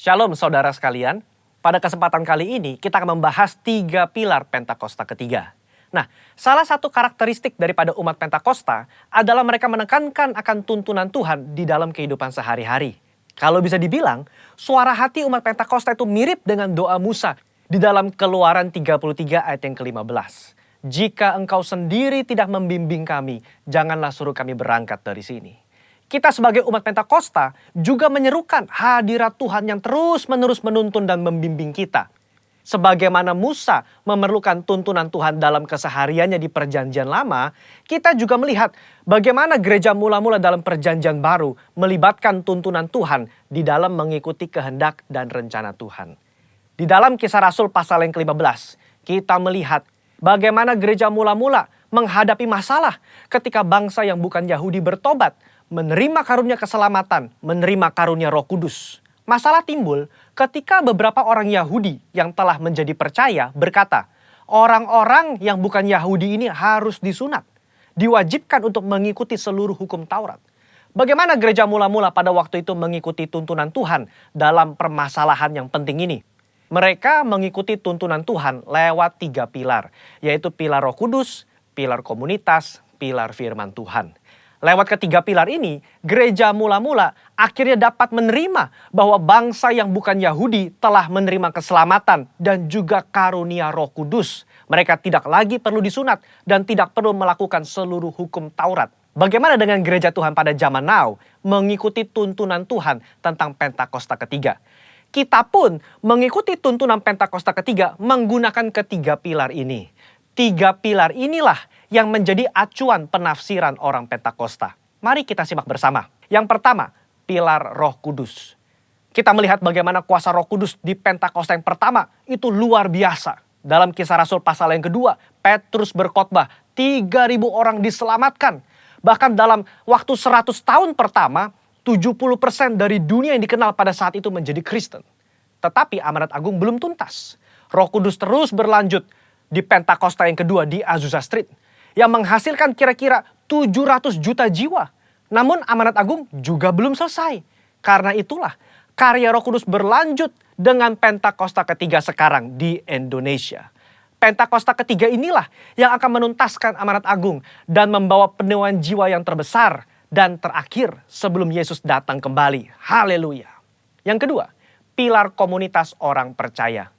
Shalom saudara sekalian, pada kesempatan kali ini kita akan membahas 3 pilar Pentakosta ketiga. Nah, salah satu karakteristik daripada umat Pentakosta adalah mereka menekankan akan tuntunan Tuhan di dalam kehidupan sehari-hari. Kalau bisa dibilang, suara hati umat Pentakosta itu mirip dengan doa Musa di dalam Keluaran 33 ayat yang ke-15. Jika engkau sendiri tidak membimbing kami, janganlah suruh kami berangkat dari sini. Kita sebagai umat Pentakosta juga menyerukan hadirat Tuhan yang terus-menerus menuntun dan membimbing kita. Sebagaimana Musa memerlukan tuntunan Tuhan dalam kesehariannya di Perjanjian Lama, kita juga melihat bagaimana gereja mula-mula dalam Perjanjian Baru melibatkan tuntunan Tuhan di dalam mengikuti kehendak dan rencana Tuhan. Di dalam Kisah Rasul pasal yang ke-15, kita melihat bagaimana gereja mula-mula menghadapi masalah ketika bangsa yang bukan Yahudi bertobat, menerima karunia keselamatan, menerima karunia Roh Kudus. Masalah timbul ketika beberapa orang Yahudi yang telah menjadi percaya berkata, orang-orang yang bukan Yahudi ini harus disunat, diwajibkan untuk mengikuti seluruh hukum Taurat. Bagaimana gereja mula-mula pada waktu itu mengikuti tuntunan Tuhan dalam permasalahan yang penting ini? Mereka mengikuti tuntunan Tuhan lewat 3 pilar, yaitu pilar Roh Kudus, pilar komunitas, pilar firman Tuhan. Lewat ketiga pilar ini, gereja mula-mula akhirnya dapat menerima bahwa bangsa yang bukan Yahudi telah menerima keselamatan dan juga karunia Roh Kudus. Mereka tidak lagi perlu disunat dan tidak perlu melakukan seluruh hukum Taurat. Bagaimana dengan gereja Tuhan pada zaman now mengikuti tuntunan Tuhan tentang Pentakosta ketiga? Kita pun mengikuti tuntunan Pentakosta ketiga menggunakan ketiga pilar ini. 3 pilar inilah yang menjadi acuan penafsiran orang Pentakosta. Mari kita simak bersama. Yang pertama, pilar Roh Kudus. Kita melihat bagaimana kuasa Roh Kudus di Pentakosta yang pertama itu luar biasa. Dalam Kisah Rasul pasal yang kedua, Petrus berkhotbah, 3.000 orang diselamatkan. Bahkan dalam waktu 100 tahun pertama, 70% dari dunia yang dikenal pada saat itu menjadi Kristen. Tetapi amanat agung belum tuntas. Roh Kudus terus berlanjut di Pentakosta yang kedua di Azusa Street, yang menghasilkan kira-kira 700 juta jiwa. Namun amanat agung juga belum selesai. Karena itulah karya Roh Kudus berlanjut dengan Pentakosta ketiga sekarang di Indonesia. Pentakosta ketiga inilah yang akan menuntaskan amanat agung dan membawa penuaian jiwa yang terbesar dan terakhir sebelum Yesus datang kembali. Haleluya. Yang kedua, pilar komunitas orang percaya.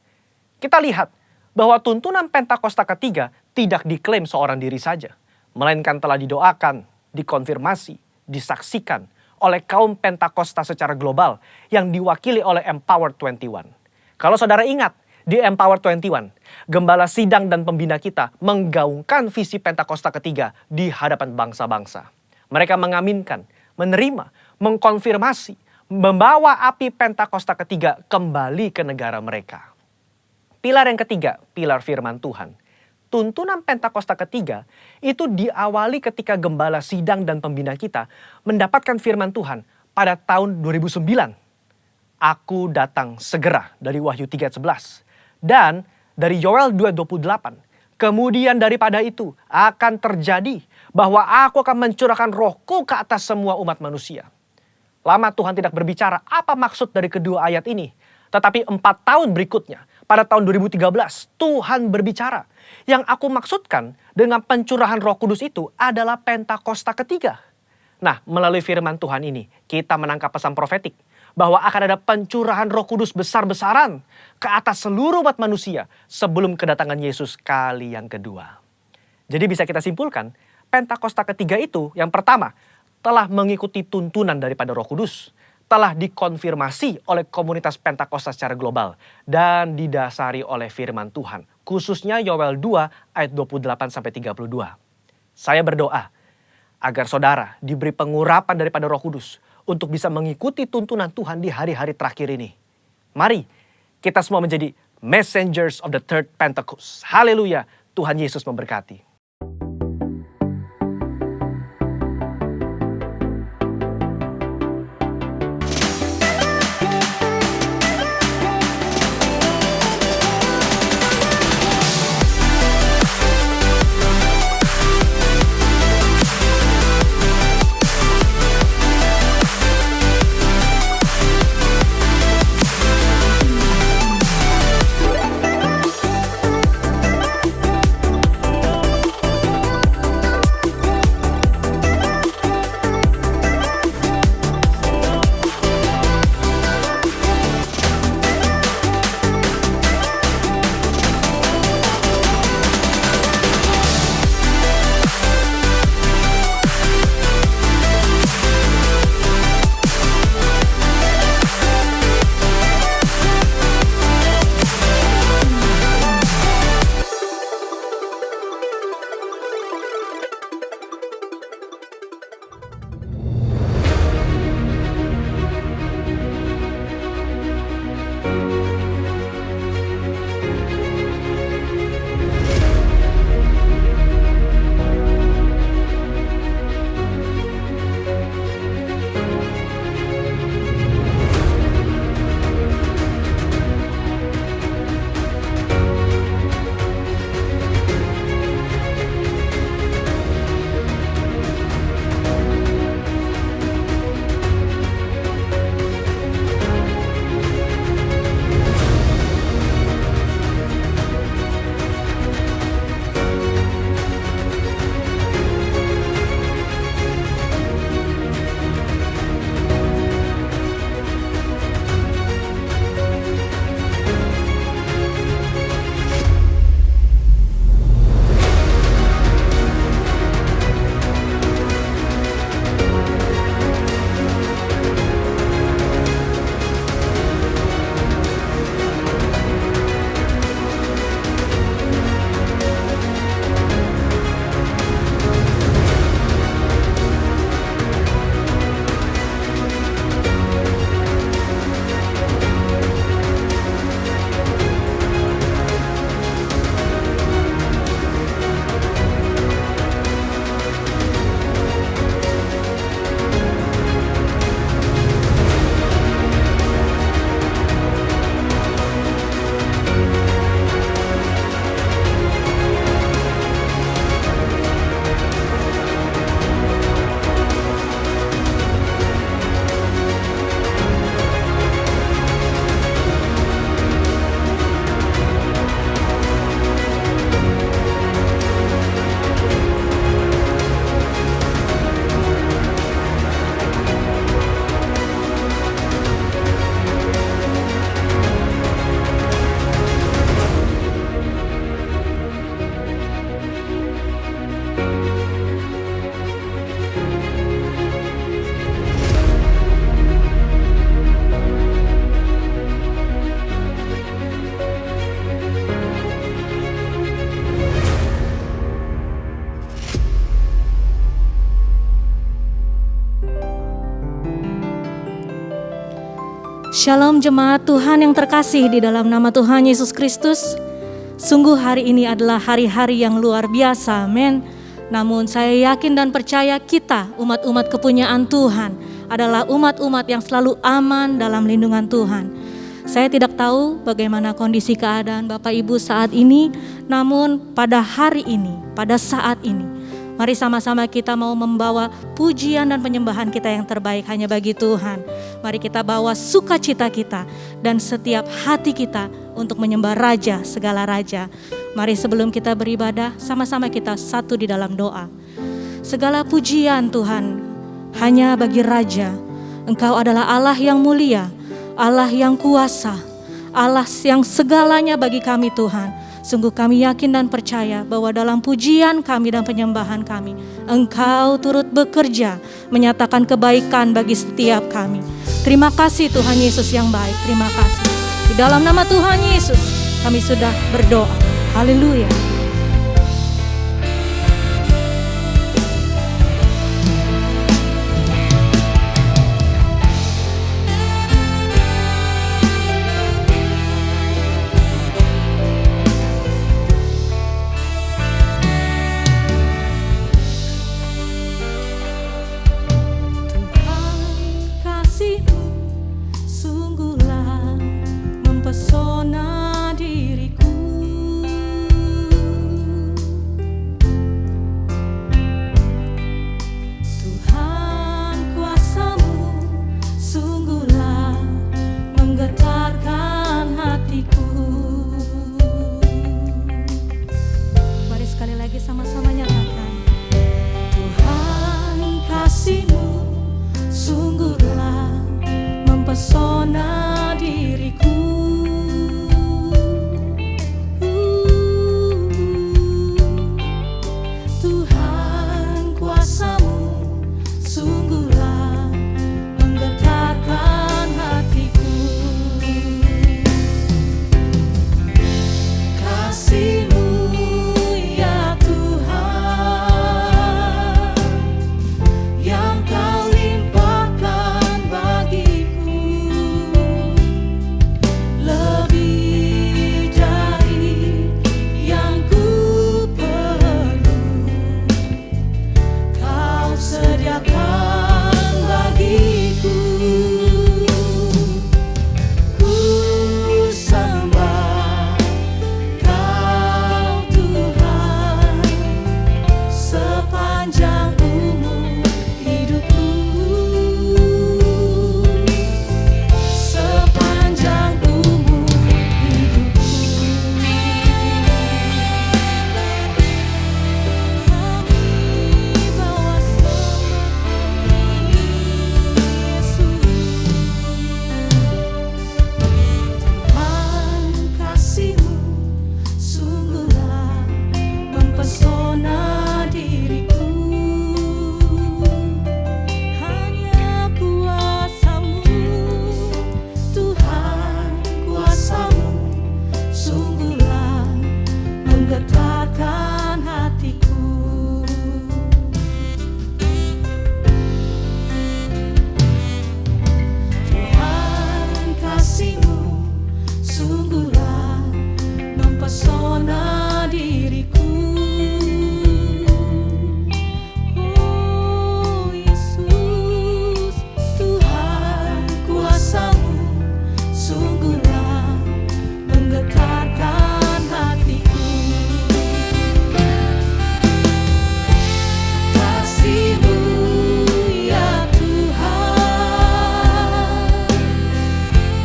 Kita lihat bahwa tuntunan Pentakosta ketiga tidak diklaim seorang diri saja, melainkan telah didoakan, dikonfirmasi, disaksikan oleh kaum Pentakosta secara global yang diwakili oleh Empower 21. Kalau saudara ingat, di Empower 21, gembala sidang dan pembina kita menggaungkan visi Pentakosta ketiga di hadapan bangsa-bangsa. Mereka mengaminkan, menerima, mengkonfirmasi, membawa api Pentakosta ketiga kembali ke negara mereka. Pilar yang ketiga, pilar firman Tuhan. Tuntunan Pentakosta ketiga itu diawali ketika gembala sidang dan pembina kita mendapatkan firman Tuhan pada tahun 2009. Aku datang segera dari Wahyu 3:11 dan dari Yoel 2:28. Kemudian daripada itu akan terjadi bahwa aku akan mencurahkan rohku ke atas semua umat manusia. Lama Tuhan tidak berbicara apa maksud dari kedua ayat ini. Tetapi 4 tahun berikutnya, pada tahun 2013, Tuhan berbicara. Yang aku maksudkan dengan pencurahan Roh Kudus itu adalah Pentakosta ketiga. Nah, melalui firman Tuhan ini, kita menangkap pesan profetik bahwa akan ada pencurahan Roh Kudus besar-besaran ke atas seluruh umat manusia sebelum kedatangan Yesus kali yang kedua. Jadi bisa kita simpulkan, Pentakosta ketiga itu yang pertama, telah mengikuti tuntunan daripada Roh Kudus, telah dikonfirmasi oleh komunitas Pentakosta secara global dan didasari oleh firman Tuhan, khususnya Yoel 2 ayat 28-32. Saya berdoa agar saudara diberi pengurapan daripada Roh Kudus untuk bisa mengikuti tuntunan Tuhan di hari-hari terakhir ini. Mari kita semua menjadi messengers of the third Pentecost. Haleluya, Tuhan Yesus memberkati. Shalom jemaat Tuhan yang terkasih di dalam nama Tuhan Yesus Kristus. Sungguh hari ini adalah hari-hari yang luar biasa, amin. Namun saya yakin dan percaya kita umat-umat kepunyaan Tuhan adalah umat-umat yang selalu aman dalam lindungan Tuhan. Saya tidak tahu bagaimana kondisi keadaan Bapak Ibu saat ini, namun pada hari ini, pada saat ini, mari sama-sama kita mau membawa pujian dan penyembahan kita yang terbaik hanya bagi Tuhan. Mari kita bawa sukacita kita dan setiap hati kita untuk menyembah Raja segala Raja. Mari sebelum kita beribadah, sama-sama kita satu di dalam doa. Segala pujian Tuhan hanya bagi Raja. Engkau adalah Allah yang mulia, Allah yang kuasa, Allah yang segalanya bagi kami Tuhan. Sungguh kami yakin dan percaya bahwa dalam pujian kami dan penyembahan kami, Engkau turut bekerja menyatakan kebaikan bagi setiap kami. Terima kasih Tuhan Yesus yang baik, terima kasih. Di dalam nama Tuhan Yesus kami sudah berdoa. Haleluya.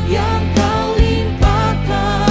Yang kau limpahkan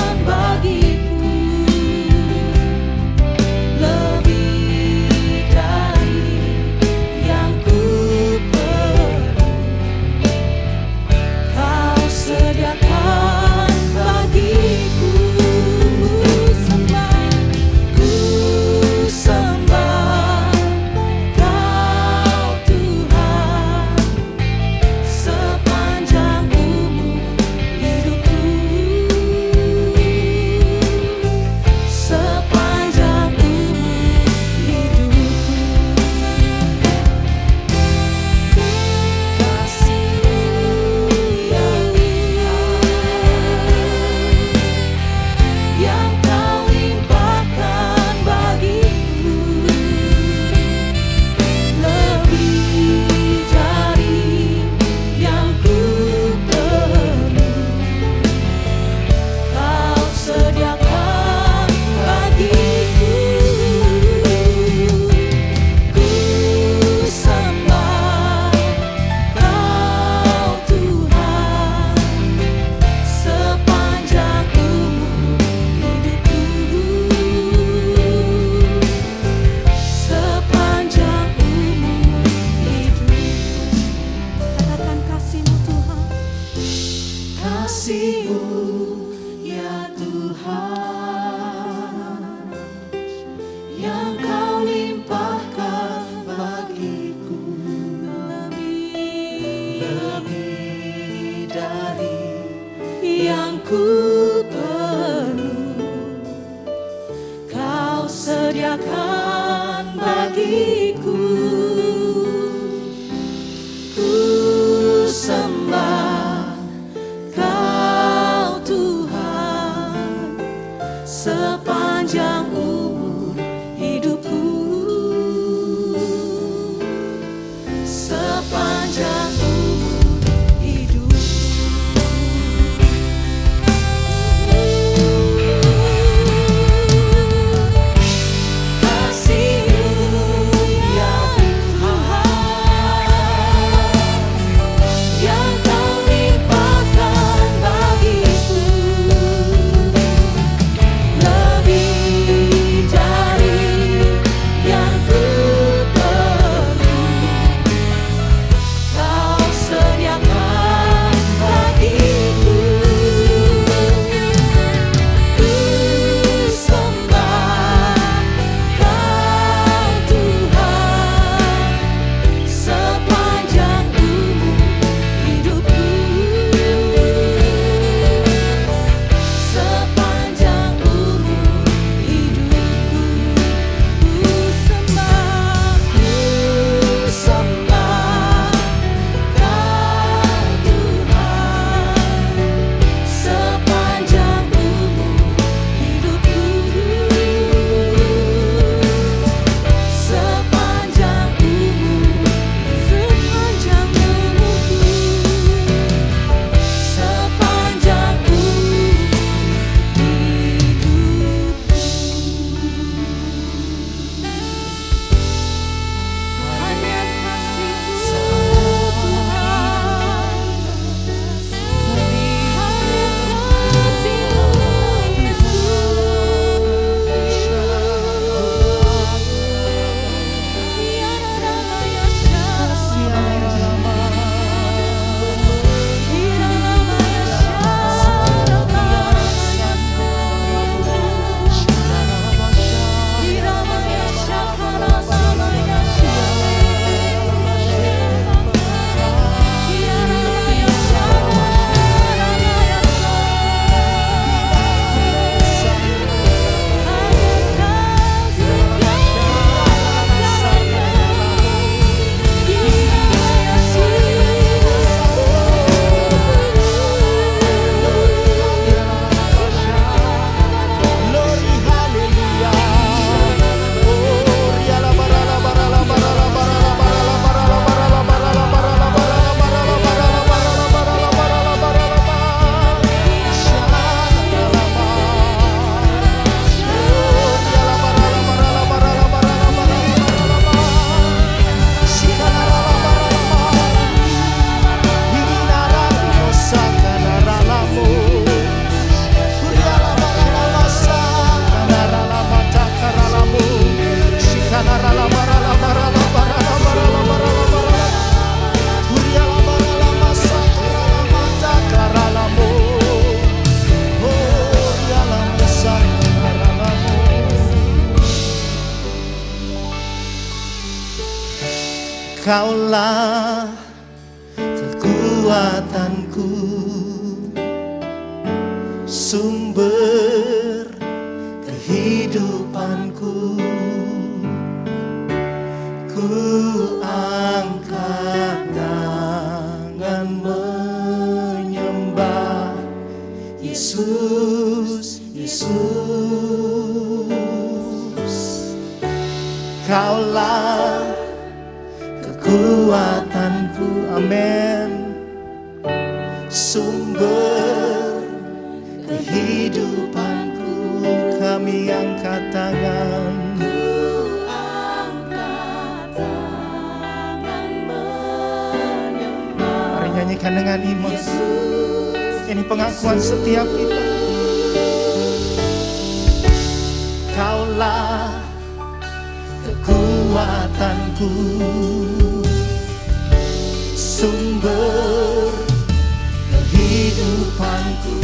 ya Tuhan, yang Kau limpahkan bagiku lebih dari yang ku perlu. Kau sediakan bagiku. Ku sembah Kau Tuhan sepanjang umur hidupku, sepanjang umur hidupku. Kasih-Mu ya Tuhan, yang Kau limpahkan bagiku lebih dari yang ku perlu. Kau sediakan bagiku. Ku sembah Kau Tuhan sepanjang umur hidupku, sepanjang umur hidupku. Ku sembah Kau Tuhan sepanjang umur hidupku, sepanjang umurku, sepanjang hanya kasih-Mu Tuhan, hanya kasih-Mu Kaulah kekuatanku, sumber kehidupanku. Ku angkat tangan menyembah Yesus, Yesus. Kaulah kekuatanku, amin, sumber kehidupanku. Kami angkat tangan, mari nyanyikan dengan iman. Ini pengakuan setiap kita. Kaulah kekuatanku, sumber kehidupanku.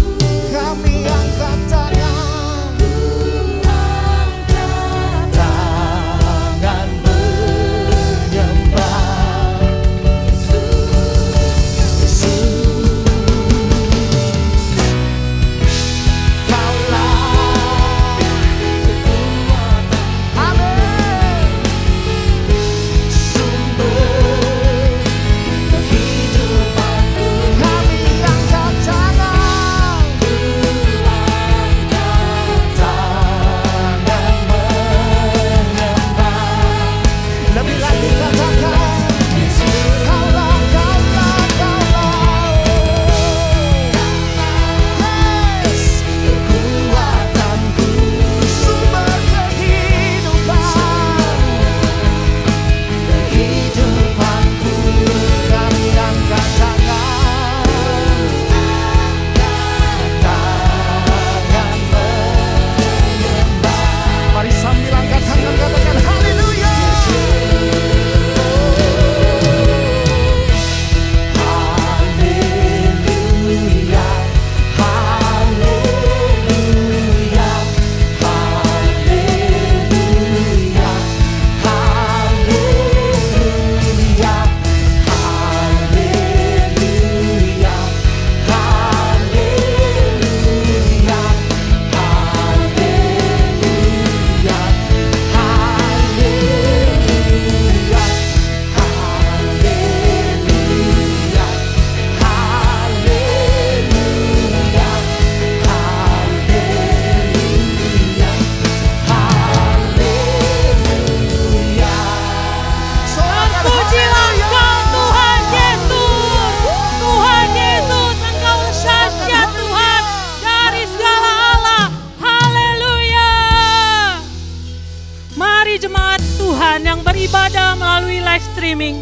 streaming,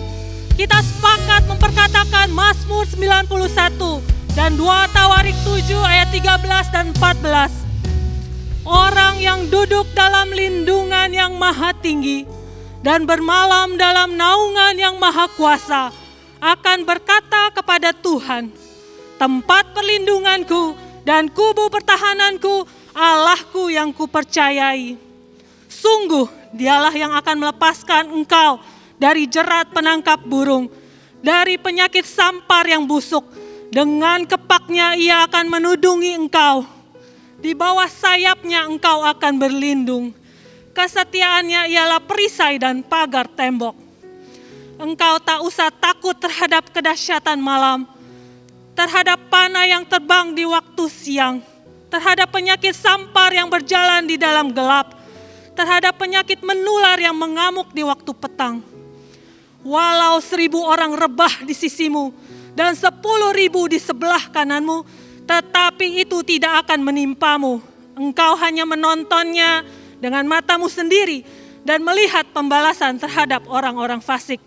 kita sepakat memperkatakan Mazmur 91 dan 2 Tawarik 7 ayat 13 dan 14. Orang yang duduk dalam lindungan yang maha tinggi dan bermalam dalam naungan yang maha kuasa akan berkata kepada Tuhan, tempat perlindunganku dan kubu pertahananku, Allahku yang kupercayai. Sungguh dialah yang akan melepaskan engkau dari jerat penangkap burung, dari penyakit sampar yang busuk. Dengan kepaknya ia akan menudungi engkau. Di bawah sayapnya engkau akan berlindung. Kesetiaannya ialah perisai dan pagar tembok. Engkau tak usah takut terhadap kedahsyatan malam, terhadap panah yang terbang di waktu siang, terhadap penyakit sampar yang berjalan di dalam gelap, terhadap penyakit menular yang mengamuk di waktu petang. Walau 1.000 orang rebah di sisimu dan 10.000 di sebelah kananmu, tetapi itu tidak akan menimpamu. Engkau hanya menontonnya dengan matamu sendiri dan melihat pembalasan terhadap orang-orang fasik.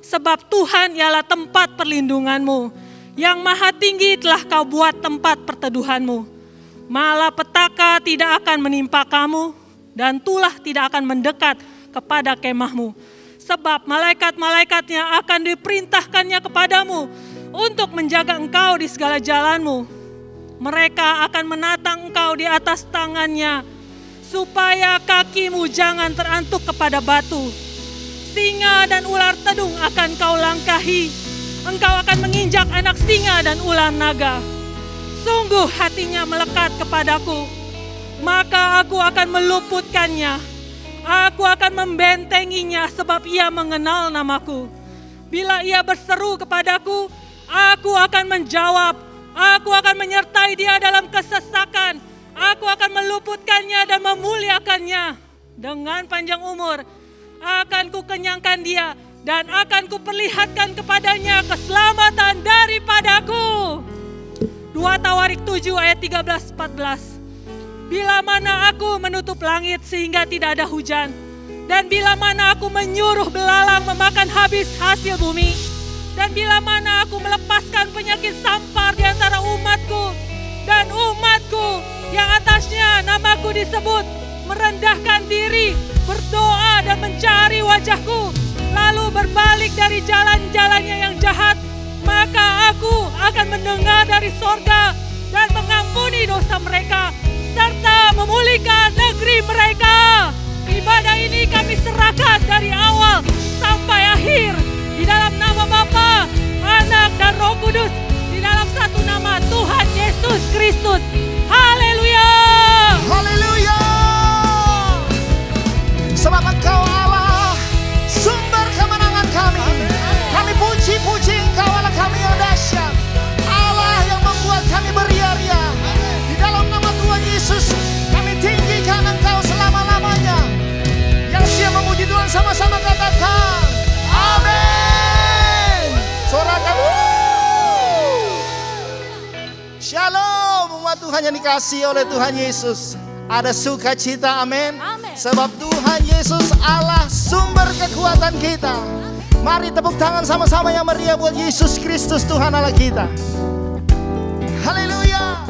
Sebab Tuhan ialah tempat perlindunganmu, yang maha tinggi telah kau buat tempat perteduhanmu. Malapetaka tidak akan menimpa kamu, dan tulah tidak akan mendekat kepada kemahmu. Sebab malaikat-malaikatnya akan diperintahkannya kepadamu untuk menjaga engkau di segala jalanmu. Mereka akan menatang engkau di atas tangannya, supaya kakimu jangan terantuk kepada batu. Singa dan ular tedung akan kau langkahi. Engkau akan menginjak anak singa dan ular naga. Sungguh hatinya melekat kepadaku, maka aku akan meluputkannya. Aku akan membentenginya sebab ia mengenal namaku. Bila ia berseru kepadaku, aku akan menjawab. Aku akan menyertai dia dalam kesesakan. Aku akan meluputkannya dan memuliakannya. Dengan panjang umur akan kukenyangkan dia dan akan kuperlihatkan kepadanya keselamatan daripadaku. 2 Tawarik 7 ayat 13-14. Bila mana aku menutup langit sehingga tidak ada hujan, dan bila mana aku menyuruh belalang memakan habis hasil bumi, dan bila mana aku melepaskan penyakit sampar di antara umatku, dan umatku yang atasnya namaku disebut, merendahkan diri, berdoa dan mencari wajahku, lalu berbalik dari jalan-jalannya yang jahat, maka aku akan mendengar dari sorga dan mengampuni dosa mereka, serta memulihkan negeri mereka. Ibadah ini kami serahkan dari awal sampai akhir di dalam nama Bapa, Anak dan Roh Kudus, di dalam satu nama Tuhan Yesus Kristus. Haleluya. Haleluya. Sebab Engkau Allah, sumber kemenangan kami. Kami puji-puji Engkau Allah kami yang dahsyat, Allah yang membuat kami beria-ria. Di dalam nama Tuhan Yesus kami tinggikan Engkau selama-lamanya. Yang siap memuji Tuhan sama-sama katakan amin. Sorakan Shalom umat Tuhan yang dikasihi oleh Tuhan Yesus. Ada sukacita, amin. Sebab Tuhan Yesus Allah sumber kekuatan kita. Mari tepuk tangan sama-sama yang meriah buat Yesus Kristus Tuhan Allah kita. Haleluya.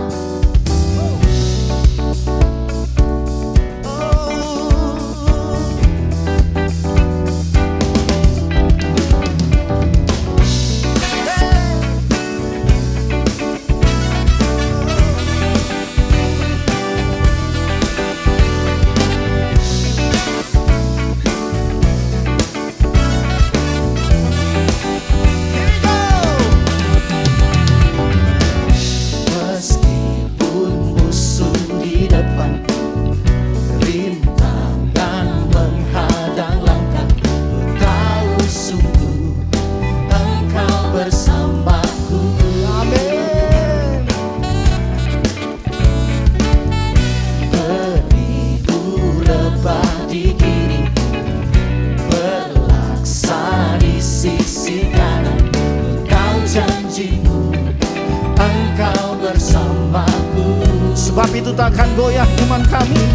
Sebab itu takkan goyah iman kami.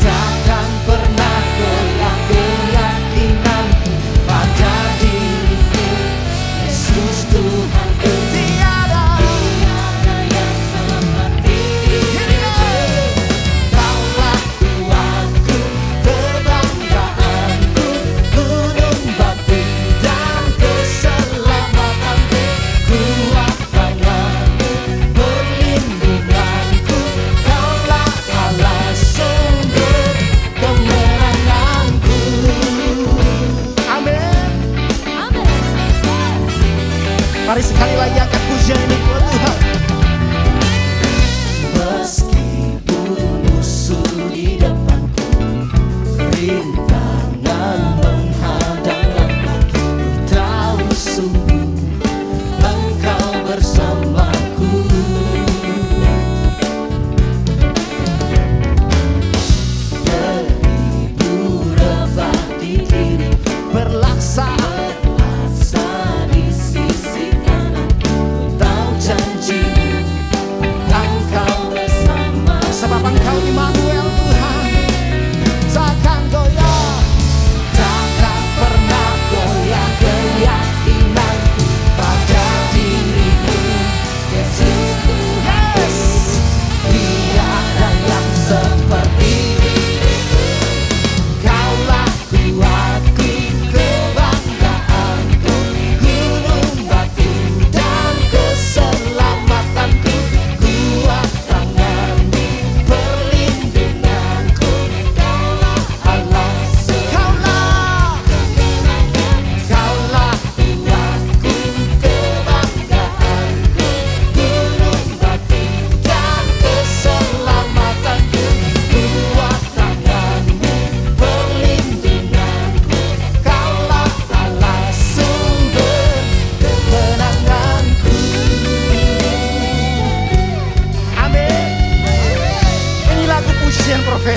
Takkan pernah goyah keyakinan.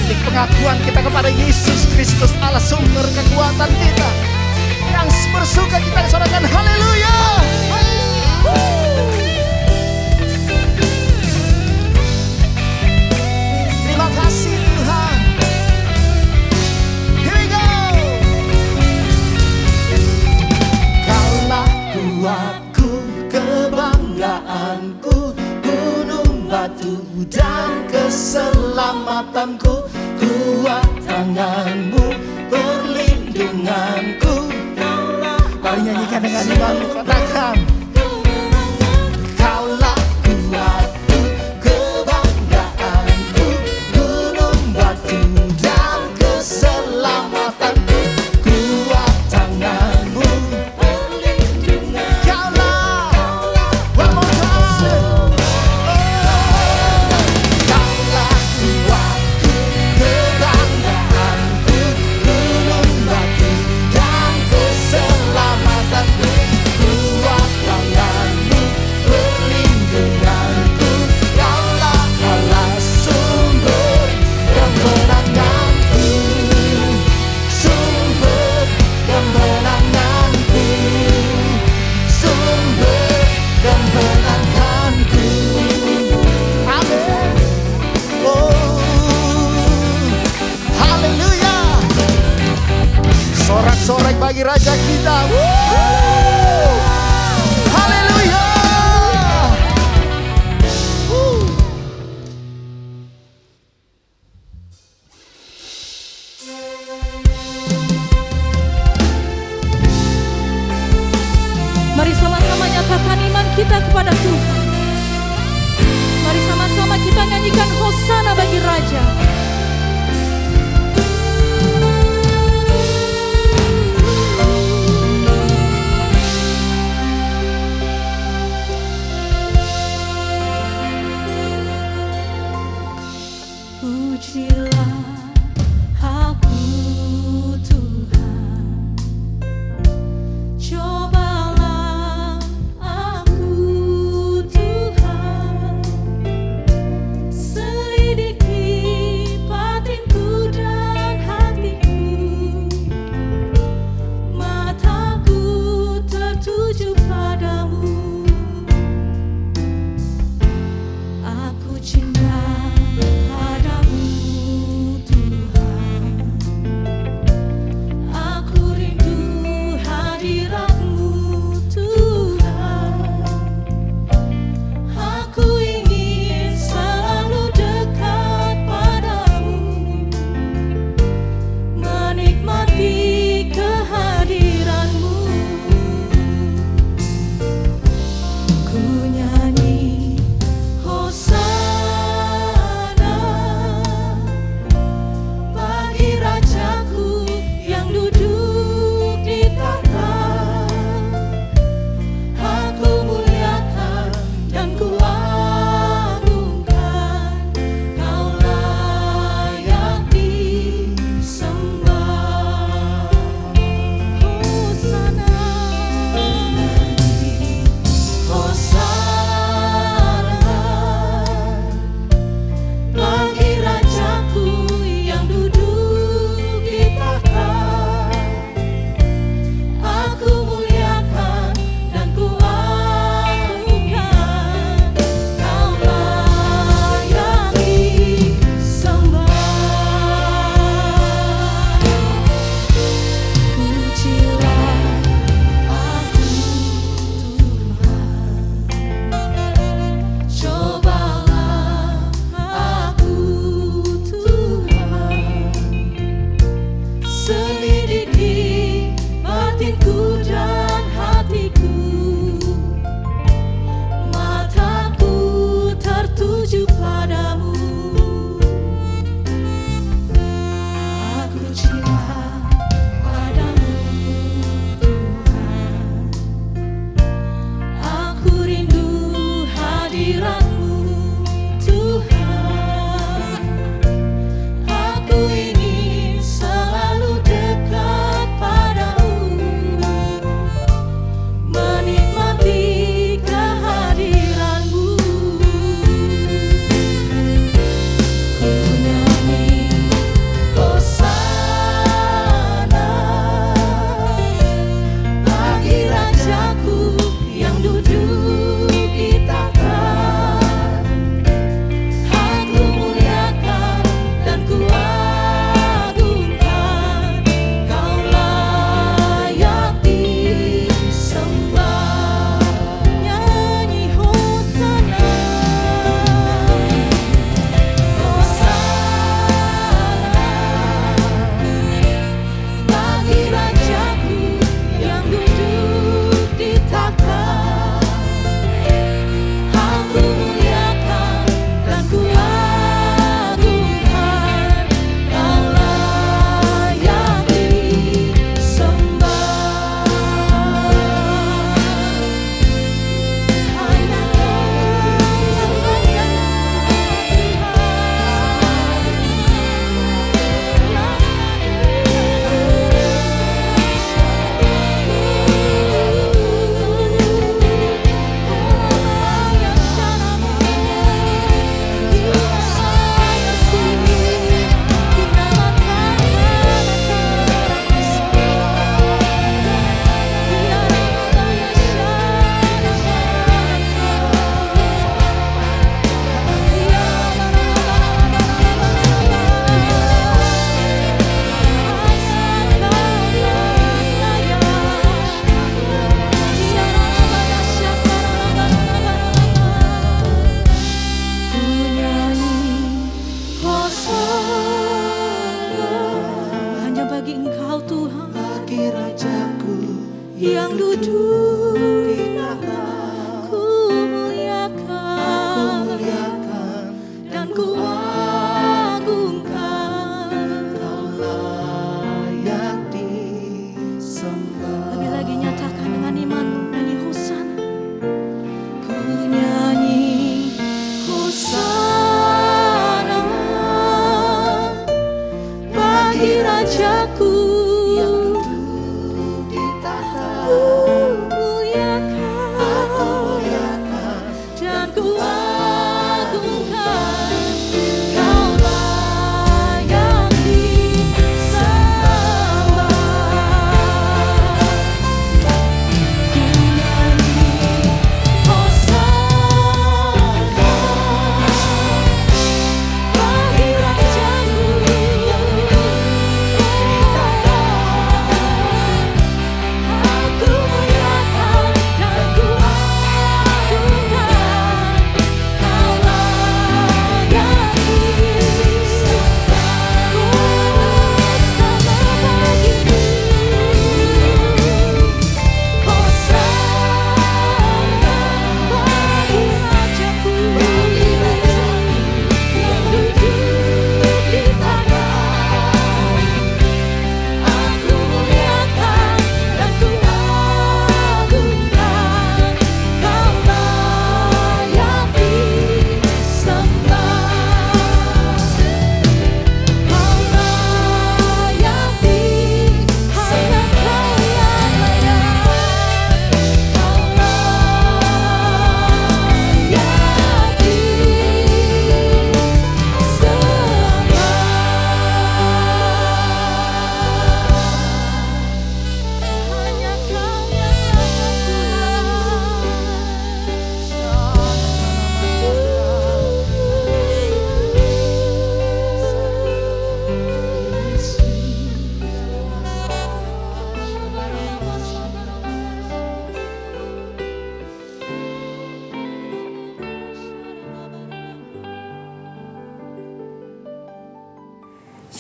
otentik pengakuan kita kepada Yesus Kristus, Allah sumber kekuatan kita. Yang bersuka kita sorakan haleluya. Terima kasih Tuhan. Here we go. Kaulah kuatku, kebanggaanku, gunung batu dan keselamatanku, kuat tanganmu, perlindunganku. Mari nyanyikan dengan iman, katakan kaulah kuatku, kebanggaanku, gunung batu dan keselamatanku, kuat tanganmu, perlindungan. Kaulah, one more time. Kaulah kuatku, kebanggaanku, gunung batu dan keselamatanku, kuat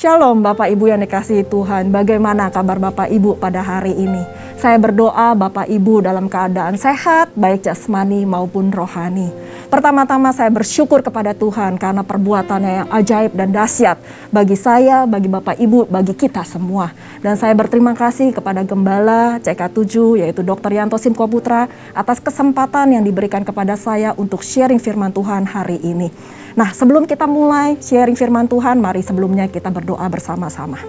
Shalom Bapak Ibu yang dikasihi Tuhan. Bagaimana kabar Bapak Ibu pada hari ini? Saya berdoa Bapak Ibu dalam keadaan sehat, baik jasmani maupun rohani. Pertama-tama saya bersyukur kepada Tuhan karena perbuatannya yang ajaib dan dahsyat bagi saya, bagi Bapak Ibu, bagi kita semua. Dan saya berterima kasih kepada Gembala CK7 yaitu Dr. Yanto Simko Putra atas kesempatan yang diberikan kepada saya untuk sharing firman Tuhan hari ini. Nah, sebelum kita mulai sharing firman Tuhan, mari sebelumnya kita berdoa bersama-sama.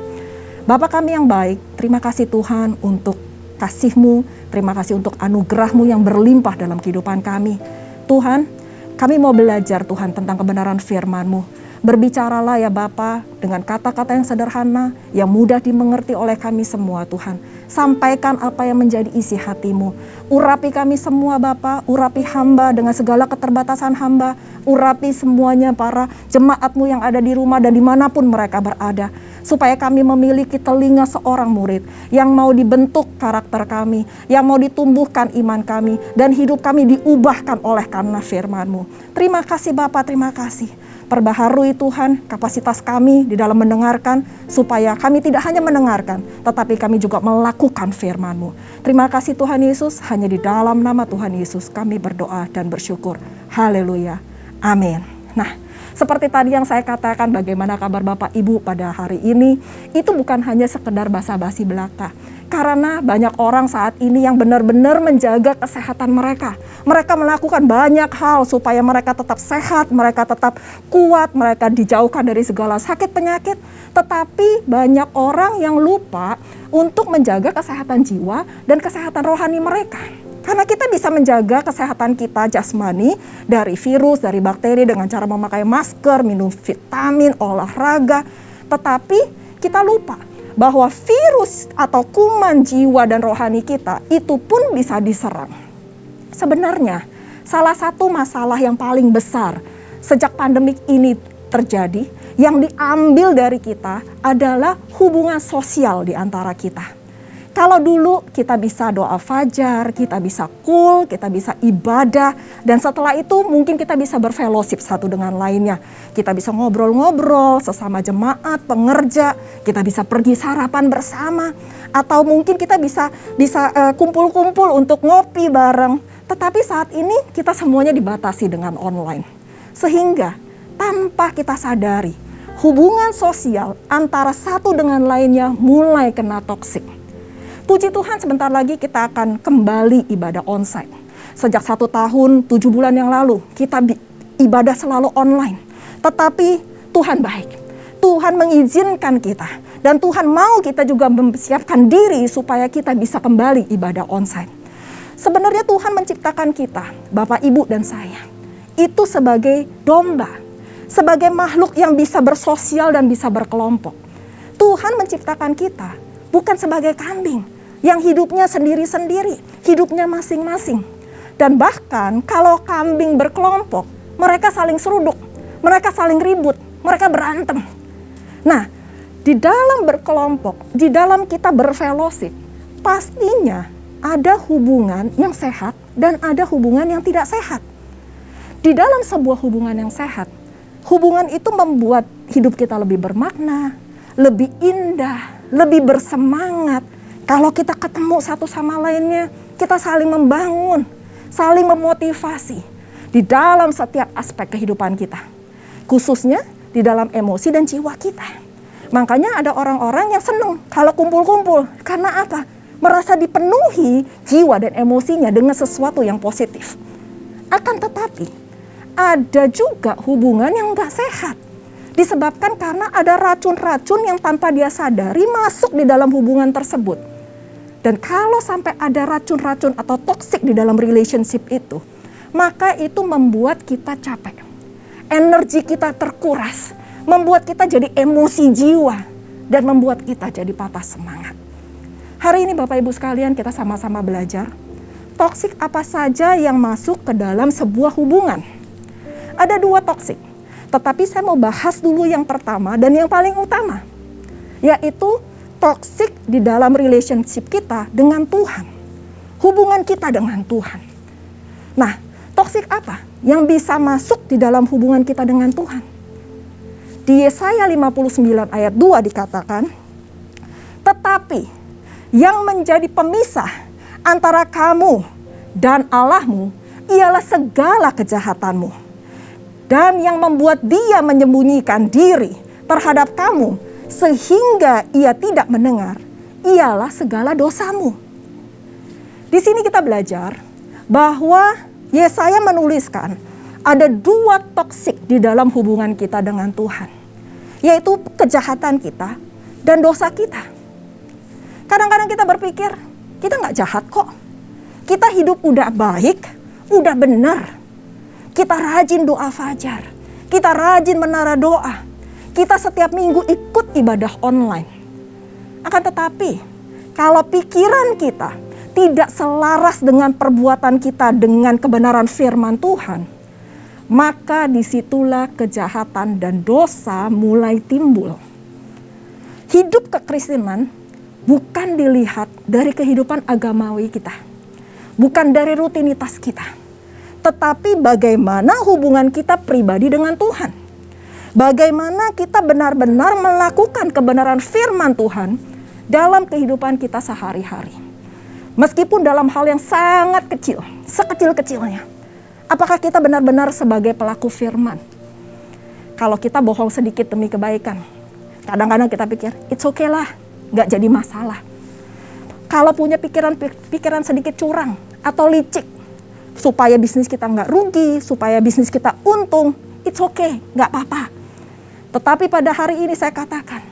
Bapa kami yang baik, terima kasih Tuhan untuk kasih-Mu, terima kasih untuk anugerah-Mu yang berlimpah dalam kehidupan kami. Tuhan, kami mau belajar Tuhan tentang kebenaran firman-Mu. Berbicaralah ya Bapa dengan kata-kata yang sederhana, yang mudah dimengerti oleh kami semua Tuhan. Sampaikan apa yang menjadi isi hati-Mu. Urapi kami semua Bapa, urapi hamba dengan segala keterbatasan hamba. Urapi semuanya para jemaat-Mu yang ada di rumah dan dimanapun mereka berada. Supaya kami memiliki telinga seorang murid yang mau dibentuk karakter kami, yang mau ditumbuhkan iman kami, dan hidup kami diubahkan oleh karena firman-Mu. Terima kasih Bapa, terima kasih. Perbaharui Tuhan kapasitas kami di dalam mendengarkan, supaya kami tidak hanya mendengarkan, tetapi kami juga melakukan firman-Mu. Terima kasih Tuhan Yesus, hanya di dalam nama Tuhan Yesus kami berdoa dan bersyukur. Haleluya. Amin. Nah, seperti tadi yang saya katakan, bagaimana kabar Bapak Ibu pada hari ini, itu bukan hanya sekedar basa-basi belaka. Karena banyak orang saat ini yang benar-benar menjaga kesehatan mereka. Mereka melakukan banyak hal supaya mereka tetap sehat, mereka tetap kuat, mereka dijauhkan dari segala sakit penyakit. Tetapi banyak orang yang lupa untuk menjaga kesehatan jiwa dan kesehatan rohani mereka. Karena kita bisa menjaga kesehatan kita jasmani dari virus, dari bakteri dengan cara memakai masker, minum vitamin, olahraga. Tetapi kita lupa bahwa virus atau kuman jiwa dan rohani kita itu pun bisa diserang. Sebenarnya salah satu masalah yang paling besar sejak pandemik ini terjadi yang diambil dari kita adalah hubungan sosial di antara kita. Kalau dulu kita bisa doa fajar, kita bisa cool, kita bisa ibadah, dan setelah itu mungkin kita bisa berfellowship satu dengan lainnya. Kita bisa ngobrol-ngobrol sesama jemaat, pengerja, kita bisa pergi sarapan bersama, atau mungkin kita bisa kumpul-kumpul untuk ngopi bareng. Tetapi saat ini kita semuanya dibatasi dengan online. Sehingga tanpa kita sadari, hubungan sosial antara satu dengan lainnya mulai kena toksik. Puji Tuhan sebentar lagi kita akan kembali ibadah onsite. Sejak 1 tahun 7 bulan yang lalu kita ibadah selalu online. Tetapi Tuhan baik. Tuhan mengizinkan kita. Dan Tuhan mau kita juga mempersiapkan diri supaya kita bisa kembali ibadah onsite. Sebenarnya Tuhan menciptakan kita, Bapak, Ibu, dan saya, itu sebagai domba. Sebagai makhluk yang bisa bersosial dan bisa berkelompok. Tuhan menciptakan kita bukan sebagai kambing yang hidupnya sendiri-sendiri, hidupnya masing-masing. Dan bahkan kalau kambing berkelompok, mereka saling seruduk, mereka saling ribut, mereka berantem. Nah, di dalam berkelompok, di dalam kita berfellowship, pastinya ada hubungan yang sehat dan ada hubungan yang tidak sehat. Di dalam sebuah hubungan yang sehat, hubungan itu membuat hidup kita lebih bermakna, lebih indah, lebih bersemangat. Kalau kita ketemu satu sama lainnya, kita saling membangun, saling memotivasi di dalam setiap aspek kehidupan kita. Khususnya di dalam emosi dan jiwa kita. Makanya ada orang-orang yang senang kalau kumpul-kumpul. Karena apa? Merasa dipenuhi jiwa dan emosinya dengan sesuatu yang positif. Akan tetapi, ada juga hubungan yang gak sehat. Disebabkan karena ada racun-racun yang tanpa dia sadari masuk di dalam hubungan tersebut. Dan kalau sampai ada racun-racun atau toksik di dalam relationship itu, maka itu membuat kita capek. Energi kita terkuras, membuat kita jadi emosi jiwa, dan membuat kita jadi patah semangat. Hari ini Bapak Ibu sekalian kita sama-sama belajar, toksik apa saja yang masuk ke dalam sebuah hubungan. Ada 2 toksik, tetapi saya mau bahas dulu yang pertama dan yang paling utama, yaitu toksik di dalam relationship kita dengan Tuhan. Hubungan kita dengan Tuhan. Nah, toksik apa yang bisa masuk di dalam hubungan kita dengan Tuhan? Di Yesaya 59 ayat 2 dikatakan, tetapi yang menjadi pemisah antara kamu dan Allahmu ialah segala kejahatanmu. Dan yang membuat dia menyembunyikan diri terhadap kamu sehingga ia tidak mendengar ialah segala dosamu. Di sini kita belajar bahwa Yesaya menuliskan ada dua toksik di dalam hubungan kita dengan Tuhan, yaitu kejahatan kita dan dosa kita. Kadang-kadang kita berpikir, kita nggak jahat kok. Kita hidup udah baik, udah benar. Kita rajin doa fajar, kita rajin menara doa, kita setiap minggu ikut ibadah online. Akan tetapi, kalau pikiran kita tidak selaras dengan perbuatan kita dengan kebenaran firman Tuhan, maka disitulah kejahatan dan dosa mulai timbul. Hidup kekristenan bukan dilihat dari kehidupan agamawi kita, bukan dari rutinitas kita, tetapi bagaimana hubungan kita pribadi dengan Tuhan. Bagaimana kita benar-benar melakukan kebenaran firman Tuhan dalam kehidupan kita sehari-hari. Meskipun dalam hal yang sangat kecil, sekecil-kecilnya. Apakah kita benar-benar sebagai pelaku firman? Kalau kita bohong sedikit demi kebaikan, kadang-kadang kita pikir, it's okay lah, gak jadi masalah. Kalau punya pikiran sedikit curang atau licik, supaya bisnis kita nggak rugi, supaya bisnis kita untung, it's okay, nggak apa-apa. Tetapi pada hari ini saya katakan,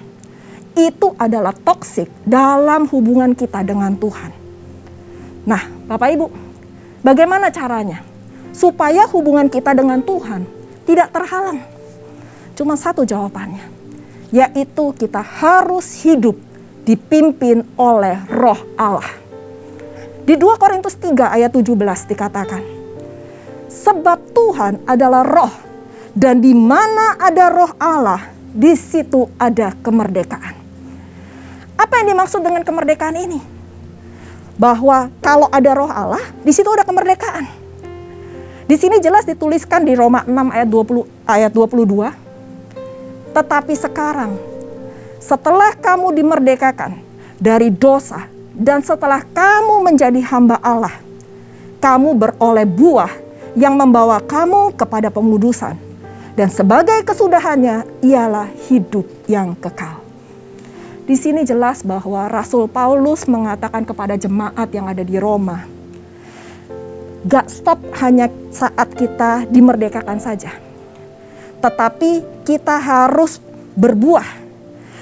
itu adalah toksik dalam hubungan kita dengan Tuhan. Nah, Bapak Ibu, bagaimana caranya supaya hubungan kita dengan Tuhan tidak terhalang? Cuma satu jawabannya, yaitu kita harus hidup dipimpin oleh Roh Allah. Di 2 Korintus 3 ayat 17 dikatakan, sebab Tuhan adalah roh, dan di mana ada roh Allah, di situ ada kemerdekaan. Apa yang dimaksud dengan kemerdekaan ini? Bahwa kalau ada roh Allah, di situ ada kemerdekaan. Di sini jelas dituliskan di Roma 6 ayat 22. Tetapi sekarang, setelah kamu dimerdekakan dari dosa, dan setelah kamu menjadi hamba Allah, kamu beroleh buah yang membawa kamu kepada pengudusan. Dan sebagai kesudahannya ialah hidup yang kekal. Di sini jelas bahwa Rasul Paulus mengatakan kepada jemaat yang ada di Roma, gak stop hanya saat kita dimerdekakan saja. Tetapi kita harus berbuah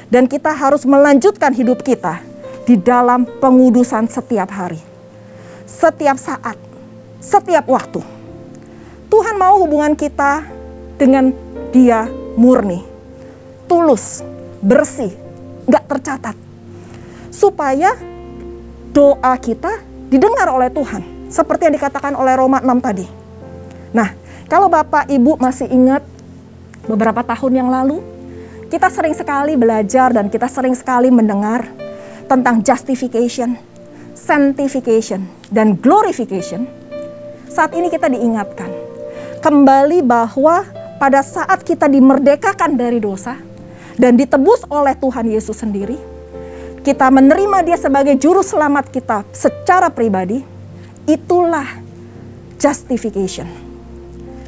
dan kita harus melanjutkan hidup kita di dalam pengudusan setiap hari, setiap saat, setiap waktu. Tuhan mau hubungan kita dengan Dia murni, tulus, bersih, gak tercatat. Supaya doa kita didengar oleh Tuhan, seperti yang dikatakan oleh Roma 6 tadi. Nah, kalau Bapak Ibu masih ingat beberapa tahun yang lalu, kita sering sekali belajar dan kita sering sekali mendengar tentang justification, sanctification, dan glorification. Saat ini kita diingatkan kembali bahwa pada saat kita dimerdekakan dari dosa dan ditebus oleh Tuhan Yesus sendiri, kita menerima Dia sebagai juru selamat kita secara pribadi, itulah justification.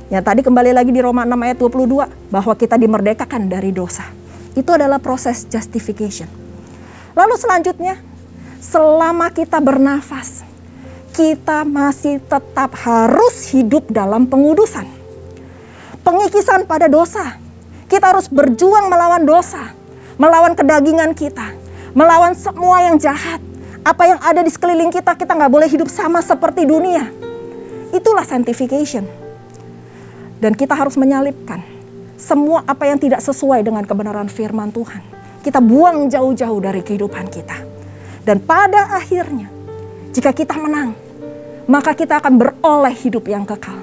Ya, tadi kembali lagi di Roma 6 ayat 22 bahwa kita dimerdekakan dari dosa. Itu adalah proses justification. Lalu selanjutnya, selama kita bernafas, kita masih tetap harus hidup dalam pengudusan. Pengikisan pada dosa. Kita harus berjuang melawan dosa, melawan kedagingan kita, melawan semua yang jahat. Apa yang ada di sekeliling kita, kita nggak boleh hidup sama seperti dunia. Itulah sanctification. Dan kita harus menyalipkan semua apa yang tidak sesuai dengan kebenaran firman Tuhan. Kita buang jauh-jauh dari kehidupan kita. Dan pada akhirnya, jika kita menang, maka kita akan beroleh hidup yang kekal.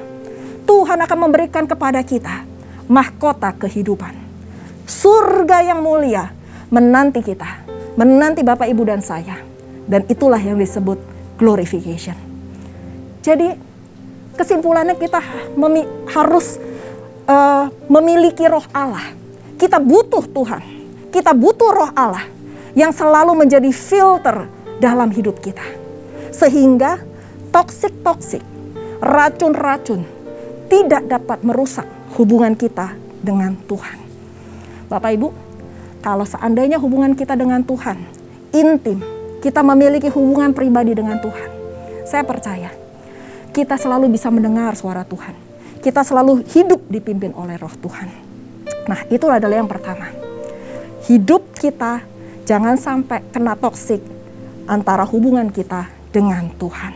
Tuhan akan memberikan kepada kita mahkota kehidupan. Surga yang mulia menanti kita, menanti Bapak, Ibu, dan saya. Dan itulah yang disebut glorification. Jadi kesimpulannya kita harus memiliki roh Allah. Kita butuh Tuhan. Kita butuh Roh Allah yang selalu menjadi filter dalam hidup kita. Sehingga toksik-toksik, racun-racun tidak dapat merusak hubungan kita dengan Tuhan. Bapak Ibu, kalau seandainya hubungan kita dengan Tuhan intim, kita memiliki hubungan pribadi dengan Tuhan, saya percaya kita selalu bisa mendengar suara Tuhan. Kita selalu hidup dipimpin oleh Roh Tuhan. Nah, itu adalah yang pertama. Hidup kita jangan sampai kena toksik antara hubungan kita dengan Tuhan.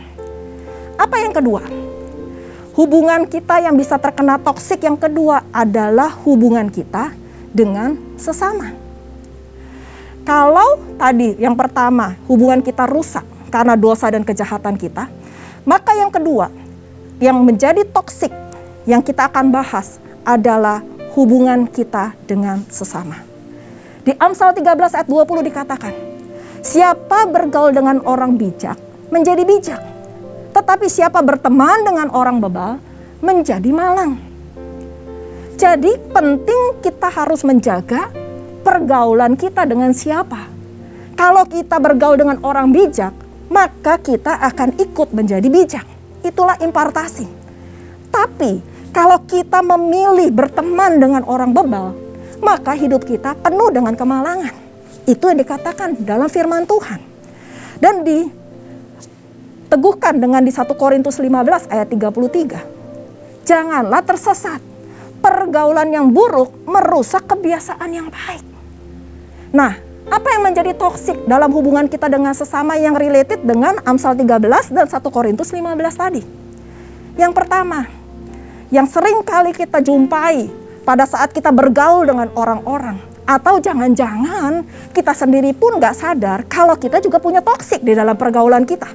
Apa yang kedua? Hubungan kita yang bisa terkena toksik yang kedua adalah hubungan kita dengan sesama. Kalau tadi yang pertama hubungan kita rusak karena dosa dan kejahatan kita, maka yang kedua yang menjadi toksik yang kita akan bahas adalah hubungan kita dengan sesama. Di Amsal 13 ayat 20 dikatakan, siapa bergaul dengan orang bijak menjadi bijak, tetapi siapa berteman dengan orang bebal menjadi malang. Jadi penting kita harus menjaga pergaulan kita dengan siapa. Kalau kita bergaul dengan orang bijak, maka kita akan ikut menjadi bijak. Itulah impartasi. Tapi kalau kita memilih berteman dengan orang bebal, maka hidup kita penuh dengan kemalangan. Itu yang dikatakan dalam firman Tuhan. Dan diteguhkan dengan di 1 Korintus 15 ayat 33. Janganlah tersesat. Pergaulan yang buruk merusak kebiasaan yang baik. Nah, apa yang menjadi toksik dalam hubungan kita dengan sesama yang related dengan Amsal 13 dan 1 Korintus 15 tadi? Yang pertama, yang sering kali kita jumpai pada saat kita bergaul dengan orang-orang, atau jangan-jangan kita sendiri pun gak sadar kalau kita juga punya toksik di dalam pergaulan kita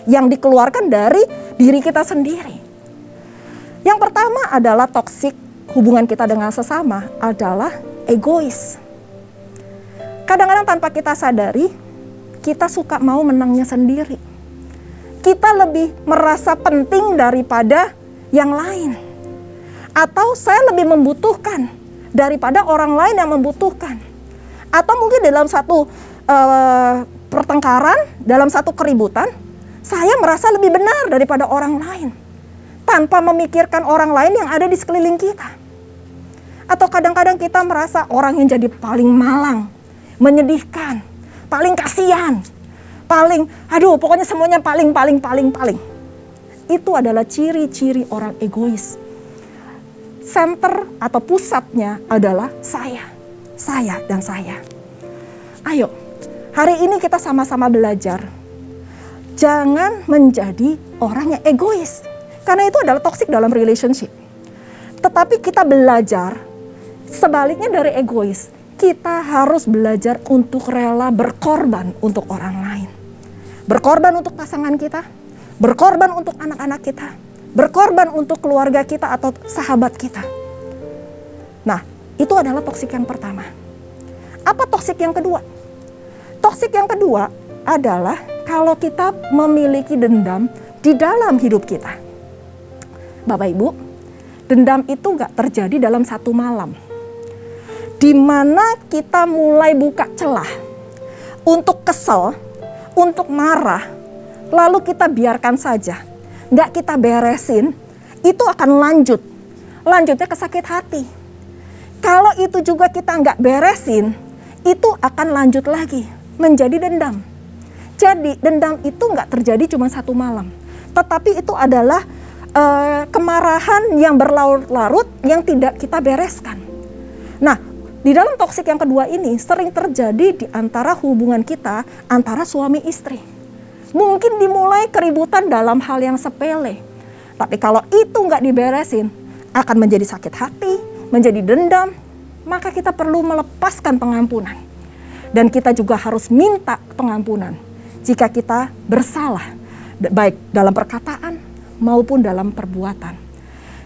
yang dikeluarkan dari diri kita sendiri. Yang pertama adalah toksik hubungan kita dengan sesama adalah egois. Kadang-kadang tanpa kita sadari, kita suka mau menangnya sendiri. Kita lebih merasa penting daripada yang lain. Atau saya lebih membutuhkan daripada orang lain yang membutuhkan. Atau mungkin dalam satu pertengkaran, dalam satu keributan, saya merasa lebih benar daripada orang lain. Tanpa memikirkan orang lain yang ada di sekeliling kita. Atau kadang-kadang kita merasa orang yang jadi paling malang, menyedihkan, paling kasihan, paling, pokoknya semuanya paling. Itu adalah ciri-ciri orang egois. Center atau pusatnya adalah saya dan saya. Ayo, hari ini kita sama-sama belajar. Jangan menjadi orang yang egois. Karena itu adalah toxic dalam relationship. Tetapi kita belajar, sebaliknya dari egois, kita harus belajar untuk rela berkorban untuk orang lain. Berkorban untuk pasangan kita, berkorban untuk anak-anak kita, berkorban untuk keluarga kita atau sahabat kita. Nah, itu adalah toksik yang pertama. Apa toksik yang kedua? Toksik yang kedua adalah kalau kita memiliki dendam di dalam hidup kita. Bapak Ibu, dendam itu gak terjadi dalam satu malam. Di mana kita mulai buka celah untuk kesel, untuk marah, lalu kita biarkan saja. Gak kita beresin, itu akan lanjut. Lanjutnya ke sakit hati. Kalau itu juga kita gak beresin, itu akan lanjut lagi menjadi dendam. Jadi dendam itu gak terjadi cuma satu malam. Tetapi itu adalah kemarahan yang berlarut-larut yang tidak kita bereskan. Nah, di dalam toksik yang kedua ini sering terjadi di antara hubungan kita antara suami istri. Mungkin dimulai keributan dalam hal yang sepele. Tapi kalau itu nggak diberesin, akan menjadi sakit hati, menjadi dendam, maka kita perlu melepaskan pengampunan. Dan kita juga harus minta pengampunan jika kita bersalah, baik dalam perkataan maupun dalam perbuatan.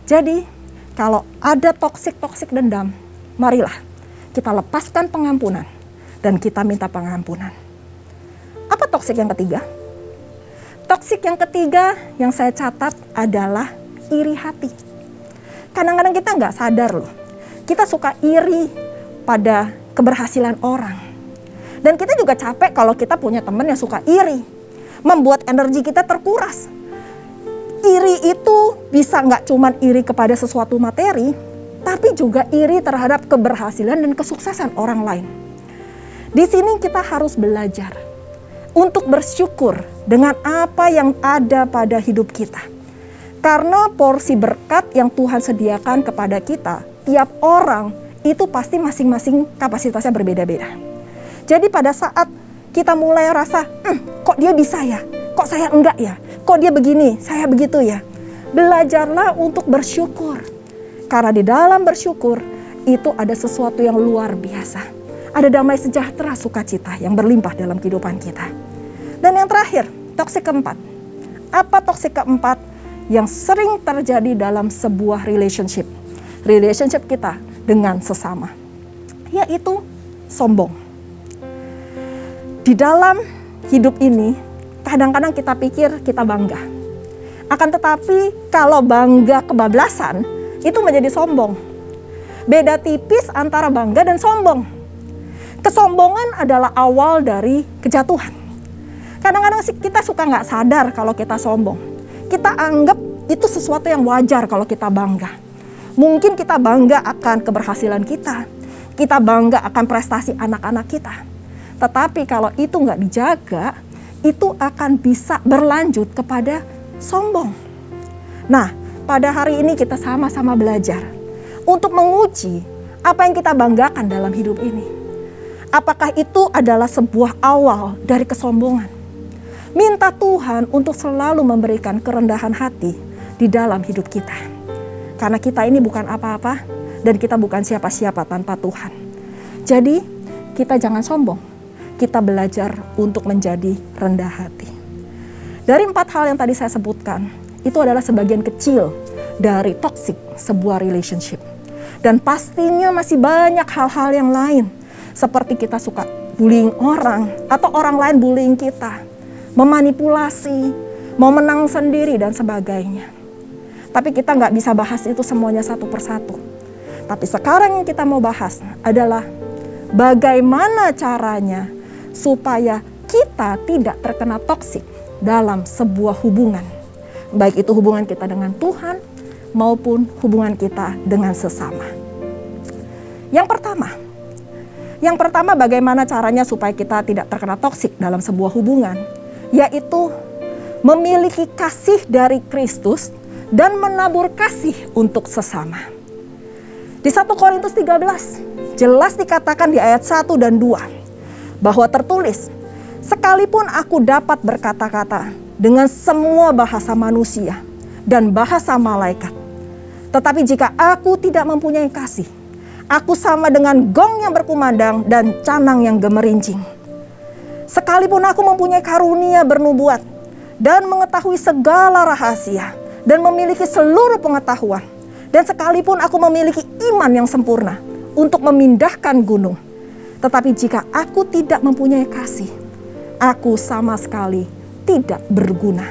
Jadi, kalau ada toksik dendam, marilah kita lepaskan pengampunan dan kita minta pengampunan. Apa toksik yang ketiga? Toksik yang ketiga yang saya catat adalah iri hati. Kadang-kadang kita nggak sadar loh, kita suka iri pada keberhasilan orang. Dan kita juga capek kalau kita punya teman yang suka iri, membuat energi kita terkuras. Iri itu bisa nggak cuma iri kepada sesuatu materi, tapi juga iri terhadap keberhasilan dan kesuksesan orang lain. Di sini kita harus belajar untuk bersyukur dengan apa yang ada pada hidup kita. Karena porsi berkat yang Tuhan sediakan kepada kita, tiap orang itu pasti masing-masing kapasitasnya berbeda-beda. Jadi pada saat kita mulai rasa, kok dia bisa ya? Kok saya enggak ya? Kok dia begini? Saya begitu ya? Belajarlah untuk bersyukur. Karena di dalam bersyukur, itu ada sesuatu yang luar biasa. Ada damai sejahtera, sukacita yang berlimpah dalam kehidupan kita. Dan yang terakhir, toksik keempat. Apa toksik keempat yang sering terjadi dalam sebuah relationship? Relationship kita dengan sesama. Yaitu sombong. Di dalam hidup ini, kadang-kadang kita pikir kita bangga. Akan tetapi kalau bangga kebablasan, itu menjadi sombong. Beda tipis antara bangga dan sombong. Kesombongan adalah awal dari kejatuhan. Kadang-kadang kita suka nggak sadar kalau kita sombong. Kita anggap itu sesuatu yang wajar kalau kita bangga. Mungkin kita bangga akan keberhasilan kita. Kita bangga akan prestasi anak-anak kita. Tetapi kalau itu nggak dijaga, itu akan bisa berlanjut kepada sombong. Nah, pada hari ini kita sama-sama belajar untuk menguji apa yang kita banggakan dalam hidup ini. Apakah itu adalah sebuah awal dari kesombongan? Minta Tuhan untuk selalu memberikan kerendahan hati di dalam hidup kita. Karena kita ini bukan apa-apa dan kita bukan siapa-siapa tanpa Tuhan. Jadi kita jangan sombong. Kita belajar untuk menjadi rendah hati. Dari 4 hal yang tadi saya sebutkan, itu adalah sebagian kecil dari toxic sebuah relationship. Dan pastinya masih banyak hal-hal yang lain. Seperti kita suka bullying orang atau orang lain bullying kita. Memanipulasi, mau menang sendiri dan sebagainya. Tapi kita nggak bisa bahas itu semuanya satu persatu. Tapi sekarang yang kita mau bahas adalah bagaimana caranya supaya kita tidak terkena toksik dalam sebuah hubungan. Baik itu hubungan kita dengan Tuhan maupun hubungan kita dengan sesama. Yang pertama bagaimana caranya supaya kita tidak terkena toksik dalam sebuah hubungan, yaitu memiliki kasih dari Kristus dan menabur kasih untuk sesama. Di 1 Korintus 13 jelas dikatakan di ayat 1 dan 2 bahwa tertulis, sekalipun aku dapat berkata-kata dengan semua bahasa manusia dan bahasa malaikat, tetapi jika aku tidak mempunyai kasih, aku sama dengan gong yang berkumandang dan canang yang gemerincing. Sekalipun aku mempunyai karunia bernubuat dan mengetahui segala rahasia dan memiliki seluruh pengetahuan, dan sekalipun aku memiliki iman yang sempurna untuk memindahkan gunung, tetapi jika aku tidak mempunyai kasih, aku sama sekali tidak berguna.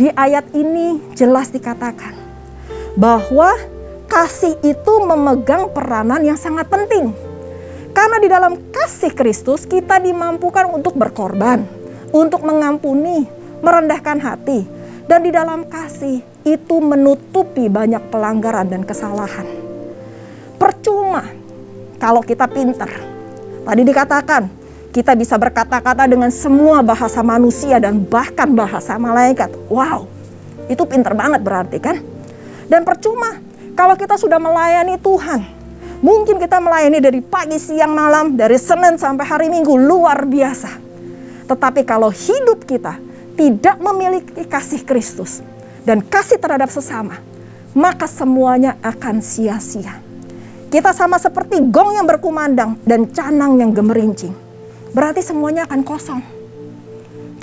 Di ayat ini jelas dikatakan bahwa kasih itu memegang peranan yang sangat penting. Karena di dalam kasih Kristus kita dimampukan untuk berkorban, untuk mengampuni, merendahkan hati. Dan di dalam kasih itu menutupi banyak pelanggaran dan kesalahan. Percuma kalau kita pintar. Tadi dikatakan kita bisa berkata-kata dengan semua bahasa manusia dan bahkan bahasa malaikat. Wow, itu pintar banget berarti kan? Dan percuma kalau kita sudah melayani Tuhan. Mungkin kita melayani dari pagi, siang, malam, dari Senin sampai hari Minggu, luar biasa. Tetapi kalau hidup kita tidak memiliki kasih Kristus dan kasih terhadap sesama, maka semuanya akan sia-sia. Kita sama seperti gong yang berkumandang dan canang yang gemerincing. Berarti semuanya akan kosong.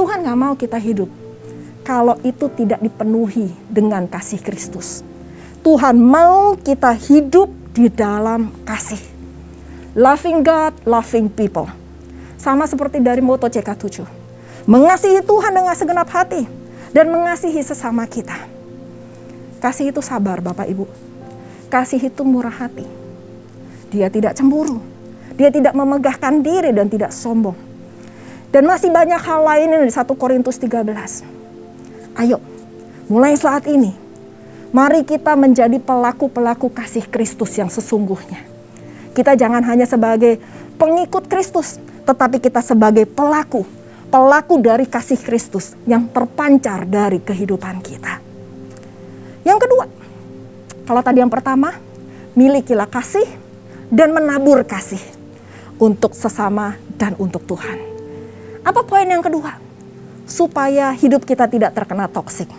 Tuhan gak mau kita hidup kalau itu tidak dipenuhi dengan kasih Kristus. Tuhan mau kita hidup di dalam kasih. Loving God, loving people. Sama seperti dari moto CK7. Mengasihi Tuhan dengan segenap hati dan mengasihi sesama kita. Kasih itu sabar Bapak Ibu. Kasih itu murah hati. dia tidak cemburu, dia tidak memegahkan diri dan tidak sombong. Dan masih banyak hal lain di 1 Korintus 13. Ayo, mulai saat ini, mari kita menjadi pelaku-pelaku kasih Kristus yang sesungguhnya. Kita jangan hanya sebagai pengikut Kristus, tetapi kita sebagai pelaku dari kasih Kristus yang terpancar dari kehidupan kita. Yang kedua, kalau tadi yang pertama, milikilah kasih dan menabur kasih untuk sesama dan untuk Tuhan. Apa poin yang kedua? Supaya hidup kita tidak terkena toksik.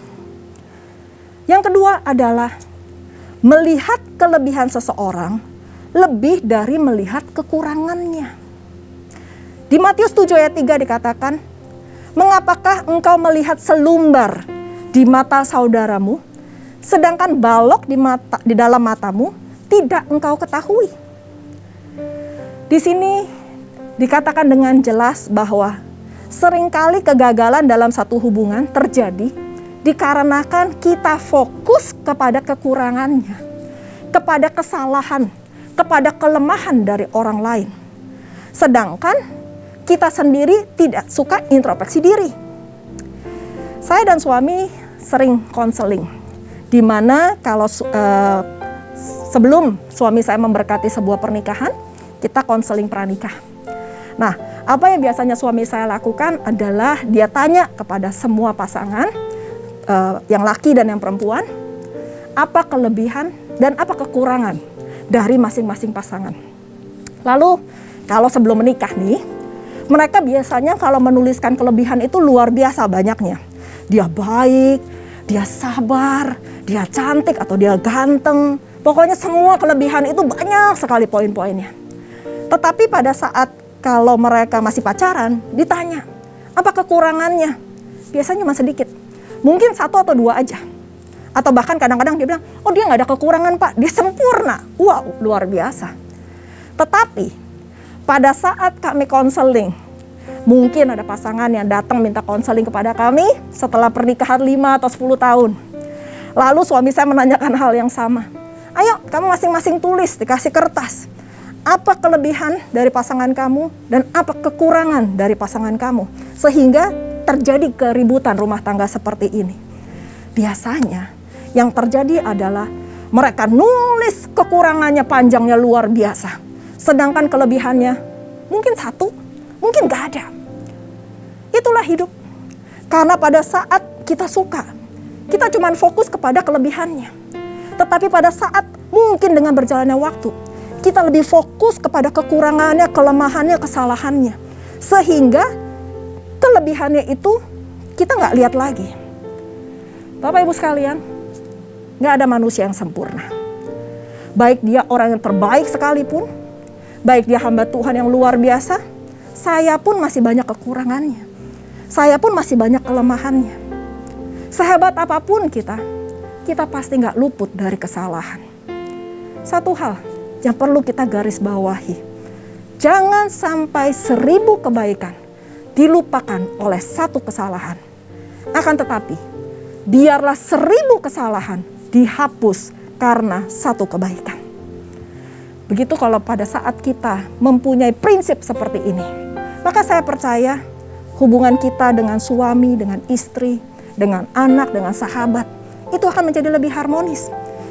Yang kedua adalah melihat kelebihan seseorang lebih dari melihat kekurangannya. Di Matius 7 ayat 3 dikatakan, mengapakah engkau melihat selumbar di mata saudaramu, sedangkan balok di dalam matamu tidak engkau ketahui. Di sini dikatakan dengan jelas bahwa seringkali kegagalan dalam satu hubungan terjadi dikarenakan kita fokus kepada kekurangannya, kepada kesalahan, kepada kelemahan dari orang lain. Sedangkan kita sendiri tidak suka introspeksi diri. Saya dan suami sering konseling, di mana kalau sebelum suami saya memberkati sebuah pernikahan, kita konseling pranikah. Nah, apa yang biasanya suami saya lakukan adalah dia tanya kepada semua pasangan, yang laki dan yang perempuan, apa kelebihan dan apa kekurangan dari masing-masing pasangan. Lalu, kalau sebelum menikah nih, mereka biasanya kalau menuliskan kelebihan itu luar biasa banyaknya. Dia baik, dia sabar, dia cantik atau dia ganteng. Pokoknya semua kelebihan itu banyak sekali poin-poinnya. Tetapi pada saat kalau mereka masih pacaran, ditanya, apa kekurangannya? Biasanya masih sedikit. Mungkin 1 atau 2 aja. Atau bahkan kadang-kadang dia bilang, oh dia gak ada kekurangan Pak, dia sempurna. Wow, luar biasa. Tetapi pada saat kami konseling, mungkin ada pasangan yang datang minta konseling kepada kami setelah pernikahan 5 atau 10 tahun. Lalu suami saya menanyakan hal yang sama. Ayo kamu masing-masing tulis, dikasih kertas. Apa kelebihan dari pasangan kamu dan apa kekurangan dari pasangan kamu. Sehingga terjadi keributan rumah tangga seperti ini. Biasanya yang terjadi adalah mereka nulis kekurangannya panjangnya luar biasa. Sedangkan kelebihannya mungkin 1, mungkin gak ada. Itulah hidup. Karena pada saat kita suka, kita cuma fokus kepada kelebihannya. Tetapi pada saat mungkin dengan berjalannya waktu, kita lebih fokus kepada kekurangannya, kelemahannya, kesalahannya. Sehingga kelebihannya itu kita gak lihat lagi. Bapak Ibu sekalian, gak ada manusia yang sempurna. Baik dia orang yang terbaik sekalipun, baik dia hamba Tuhan yang luar biasa, saya pun masih banyak kekurangannya. Saya pun masih banyak kelemahannya. Sehebat apapun kita pasti gak luput dari kesalahan. Satu hal yang perlu kita garis bawahi, jangan sampai 1000 kebaikan dilupakan oleh 1 kesalahan. Akan tetapi, biarlah 1000 kesalahan dihapus karena 1 kebaikan. Begitu kalau pada saat kita mempunyai prinsip seperti ini, maka saya percaya hubungan kita dengan suami, dengan istri, dengan anak, dengan sahabat, itu akan menjadi lebih harmonis.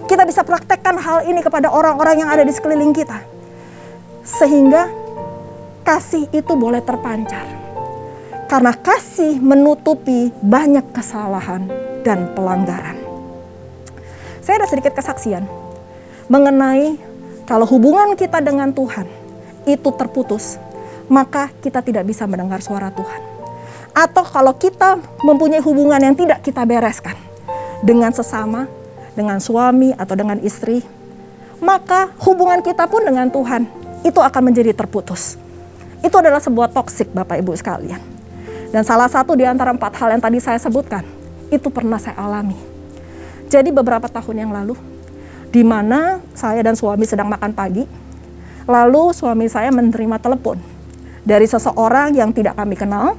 Kita bisa praktekkan hal ini kepada orang-orang yang ada di sekeliling kita. Sehingga kasih itu boleh terpancar. Karena kasih menutupi banyak kesalahan dan pelanggaran. Saya ada sedikit kesaksian mengenai kalau hubungan kita dengan Tuhan itu terputus, maka kita tidak bisa mendengar suara Tuhan. Atau kalau kita mempunyai hubungan yang tidak kita bereskan dengan sesama, dengan suami atau dengan istri, maka hubungan kita pun dengan Tuhan itu akan menjadi terputus. Itu adalah sebuah toksik Bapak Ibu sekalian. Dan salah satu di antara 4 hal yang tadi saya sebutkan, itu pernah saya alami. Jadi beberapa tahun yang lalu, di mana saya dan suami sedang makan pagi, lalu suami saya menerima telepon dari seseorang yang tidak kami kenal,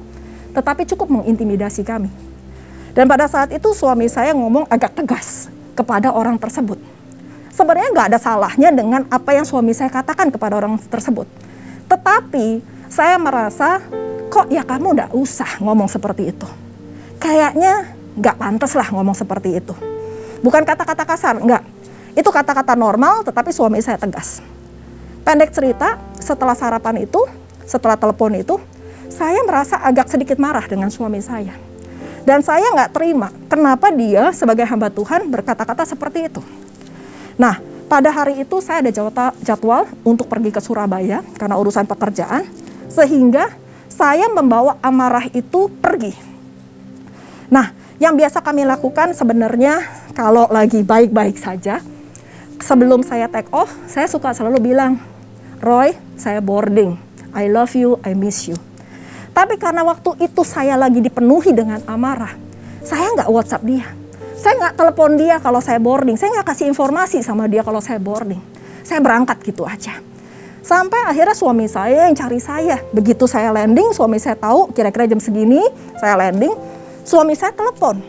tetapi cukup mengintimidasi kami. Dan pada saat itu suami saya ngomong agak tegas kepada orang tersebut. sebenarnya nggak ada salahnya dengan apa yang suami saya katakan kepada orang tersebut. Tetapi saya merasa, kok ya kamu nggak usah ngomong seperti itu. Kayaknya nggak pantas lah ngomong seperti itu. Bukan kata-kata kasar, enggak. Itu kata-kata normal, tetapi suami saya tegas. Pendek cerita, setelah sarapan itu, setelah telepon itu, saya merasa agak sedikit marah dengan suami saya. Dan saya nggak terima kenapa dia sebagai hamba Tuhan berkata-kata seperti itu. Nah, pada hari itu saya ada jadwal untuk pergi ke Surabaya karena urusan pekerjaan, sehingga saya membawa amarah itu pergi. Nah, yang biasa kami lakukan sebenarnya kalau lagi baik-baik saja, sebelum saya take off, saya suka selalu bilang, Roy, saya boarding, I love you, I miss you. Tapi karena waktu itu saya lagi dipenuhi dengan amarah, saya nggak WhatsApp dia. Saya nggak telepon dia kalau saya boarding, saya nggak kasih informasi sama dia kalau saya boarding. Saya berangkat gitu aja. Sampai akhirnya suami saya yang cari saya. Begitu saya landing, suami saya tahu kira-kira jam segini saya landing, suami saya telepon.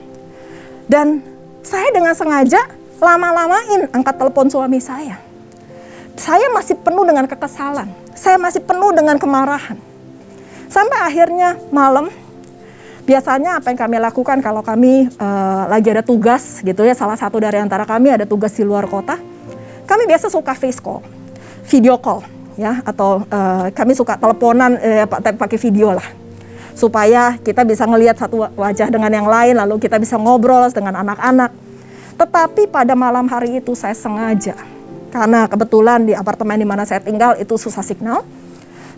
Dan saya dengan sengaja lama-lamain angkat telepon suami saya. Saya masih penuh dengan kekesalan, saya masih penuh dengan kemarahan. Sampai akhirnya malam, biasanya apa yang kami lakukan kalau kami lagi ada tugas gitu ya, salah satu dari antara kami ada tugas di luar kota, kami biasa suka face call, video call ya, atau kami suka teleponan pakai video lah, supaya kita bisa ngelihat satu wajah dengan yang lain, lalu kita bisa ngobrol dengan anak-anak. Tetapi pada malam hari itu saya sengaja, karena kebetulan di apartemen di mana saya tinggal itu susah signal,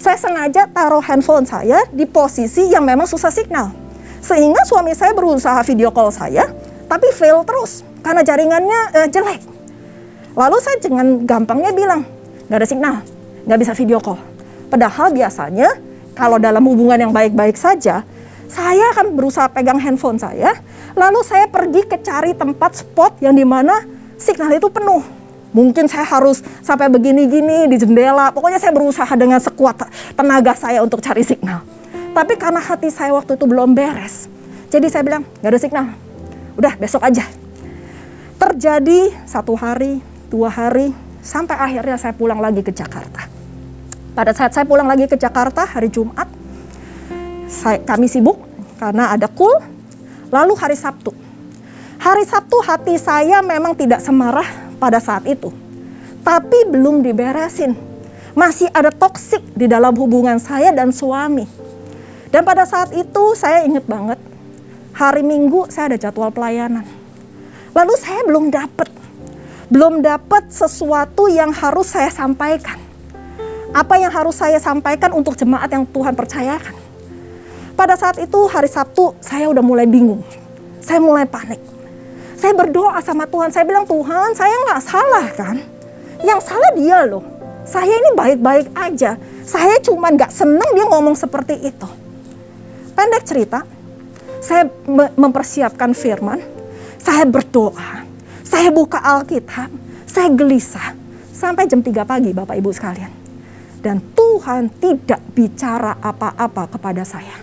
saya sengaja taruh handphone saya di posisi yang memang susah signal. Sehingga suami saya berusaha video call saya, tapi fail terus karena jaringannya jelek. Lalu saya dengan gampangnya bilang, nggak ada signal, nggak bisa video call. Padahal biasanya kalau dalam hubungan yang baik-baik saja, saya akan berusaha pegang handphone saya, lalu saya pergi ke cari tempat spot yang dimana signal itu penuh. Mungkin saya harus sampai begini-gini di jendela, pokoknya saya berusaha dengan sekuat tenaga saya untuk cari signal. Tapi karena hati saya waktu itu belum beres, jadi saya bilang, nggak ada signal, udah besok aja. Terjadi 1 hari, 2 hari, sampai akhirnya saya pulang lagi ke Jakarta. Pada saat saya pulang lagi ke Jakarta hari Jumat, kami sibuk karena ada KUL, lalu hari Sabtu. Hari Sabtu hati saya memang tidak semarah pada saat itu, tapi belum diberesin. Masih ada toksik di dalam hubungan saya dan suami. Dan pada saat itu saya ingat banget, hari Minggu saya ada jadwal pelayanan. Lalu saya belum dapat sesuatu yang harus saya sampaikan. Apa yang harus saya sampaikan untuk jemaat yang Tuhan percayakan. Pada saat itu hari Sabtu saya udah mulai bingung, saya mulai panik. Saya berdoa sama Tuhan, saya bilang, Tuhan saya nggak salah kan? Yang salah dia loh, saya ini baik-baik aja. Saya cuma nggak seneng dia ngomong seperti itu. Pendek cerita, saya mempersiapkan firman, saya berdoa, saya buka Alkitab, saya gelisah. Sampai jam 3 pagi Bapak Ibu sekalian. Dan Tuhan tidak bicara apa-apa kepada saya.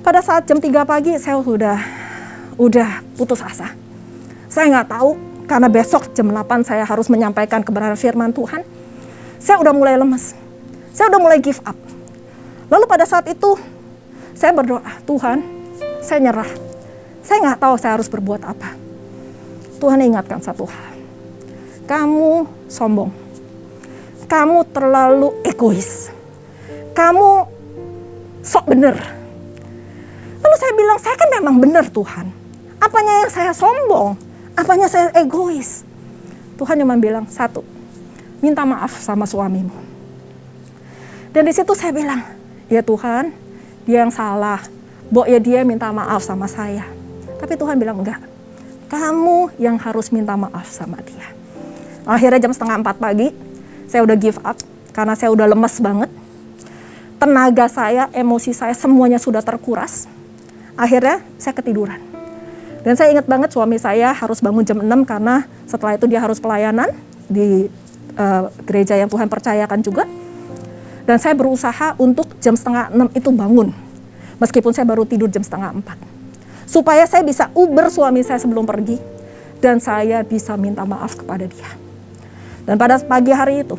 Pada saat jam 3 pagi saya udah putus asa. Saya nggak tahu, karena besok jam 8 saya harus menyampaikan kebenaran firman Tuhan. Saya udah mulai lemes, saya udah mulai give up. Lalu pada saat itu saya berdoa, Tuhan saya nyerah. Saya nggak tahu saya harus berbuat apa. Tuhan ingatkan satu hal, kamu sombong, kamu terlalu egois, kamu sok bener. Lalu saya bilang, saya kan memang benar Tuhan. Apanya yang saya sombong? Apanya saya egois? Tuhan cuma bilang, 1, minta maaf sama suamimu. Dan di situ saya bilang, ya Tuhan, dia yang salah. Ya dia minta maaf sama saya. Tapi Tuhan bilang, enggak. Kamu yang harus minta maaf sama dia. Akhirnya jam 3:30 pagi, saya udah give up. Karena saya udah lemes banget. Tenaga saya, emosi saya, semuanya sudah terkuras. Akhirnya saya ketiduran. Dan saya ingat banget suami saya harus bangun jam 6 karena setelah itu dia harus pelayanan di gereja yang Tuhan percayakan juga. Dan saya berusaha untuk jam 5:30 itu bangun. Meskipun saya baru tidur jam 3:30. Supaya saya bisa uber suami saya sebelum pergi. dan saya bisa minta maaf kepada dia. Dan pada pagi hari itu,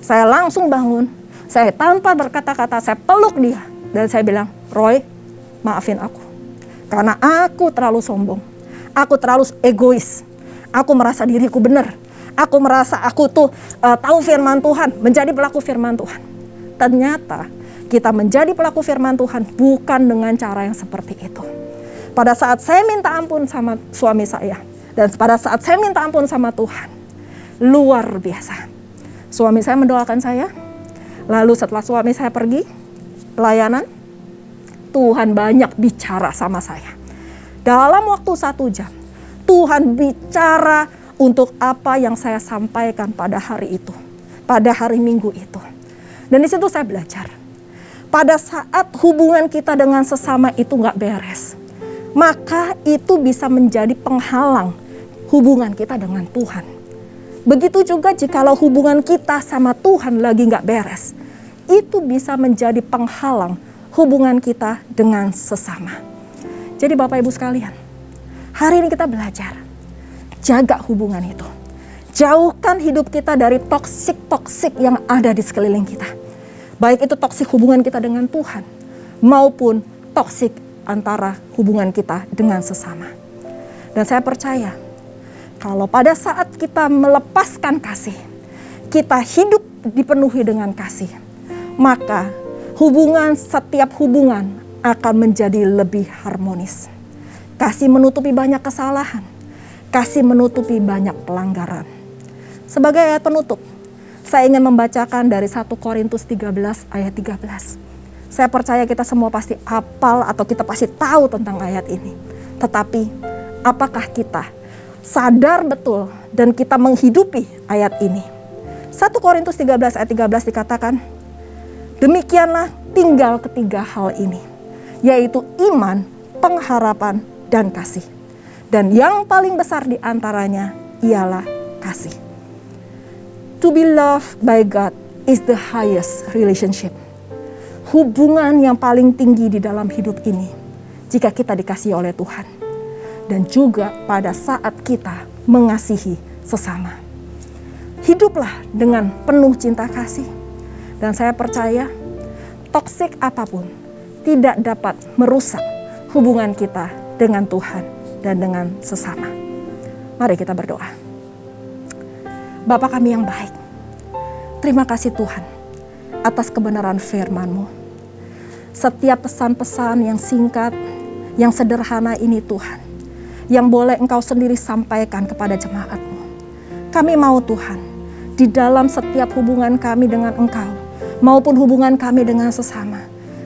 saya langsung bangun, saya tanpa berkata-kata, saya peluk dia. Dan saya bilang, Roy, maafin aku. Karena aku terlalu sombong, aku terlalu egois, aku merasa diriku benar. Aku merasa aku tuh tahu firman Tuhan, menjadi pelaku firman Tuhan. Ternyata kita menjadi pelaku firman Tuhan bukan dengan cara yang seperti itu. Pada saat saya minta ampun sama suami saya, dan pada saat saya minta ampun sama Tuhan, luar biasa. Suami saya mendoakan saya, lalu setelah suami saya pergi pelayanan, Tuhan banyak bicara sama saya. Dalam waktu 1 jam, Tuhan bicara untuk apa yang saya sampaikan pada hari itu, pada hari Minggu itu. Dan di situ saya belajar, pada saat hubungan kita dengan sesama itu nggak beres, maka itu bisa menjadi penghalang hubungan kita dengan Tuhan. Begitu juga jikalau hubungan kita sama Tuhan lagi nggak beres, itu bisa menjadi penghalang hubungan kita dengan sesama. Jadi Bapak Ibu sekalian, hari ini kita belajar, jaga hubungan itu. Jauhkan hidup kita dari toksik-toksik yang ada di sekeliling kita. Baik itu toksik hubungan kita dengan Tuhan, maupun toksik antara hubungan kita dengan sesama. Dan saya percaya, kalau pada saat kita melepaskan kasih, kita hidup dipenuhi dengan kasih, maka setiap hubungan akan menjadi lebih harmonis. Kasih menutupi banyak kesalahan, kasih menutupi banyak pelanggaran. Sebagai ayat penutup, saya ingin membacakan dari 1 Korintus 13 ayat 13. Saya percaya kita semua pasti hafal atau kita pasti tahu tentang ayat ini. Tetapi apakah kita sadar betul dan kita menghidupi ayat ini? 1 Korintus 13 ayat 13 dikatakan, demikianlah tinggal ketiga hal ini, yaitu iman, pengharapan, dan kasih. Dan yang paling besar di antaranya ialah kasih. To be loved by God is the highest relationship. Hubungan yang paling tinggi di dalam hidup ini jika kita dikasihi oleh Tuhan. Dan juga pada saat kita mengasihi sesama. Hiduplah dengan penuh cinta kasih. Dan saya percaya toksik apapun tidak dapat merusak hubungan kita dengan Tuhan dan dengan sesama. Mari kita berdoa. Bapa kami yang baik, terima kasih Tuhan atas kebenaran firman-Mu. Setiap pesan-pesan yang singkat, yang sederhana ini Tuhan, yang boleh Engkau sendiri sampaikan kepada jemaat-Mu. Kami mau Tuhan, di dalam setiap hubungan kami dengan Engkau, maupun hubungan kami dengan sesama,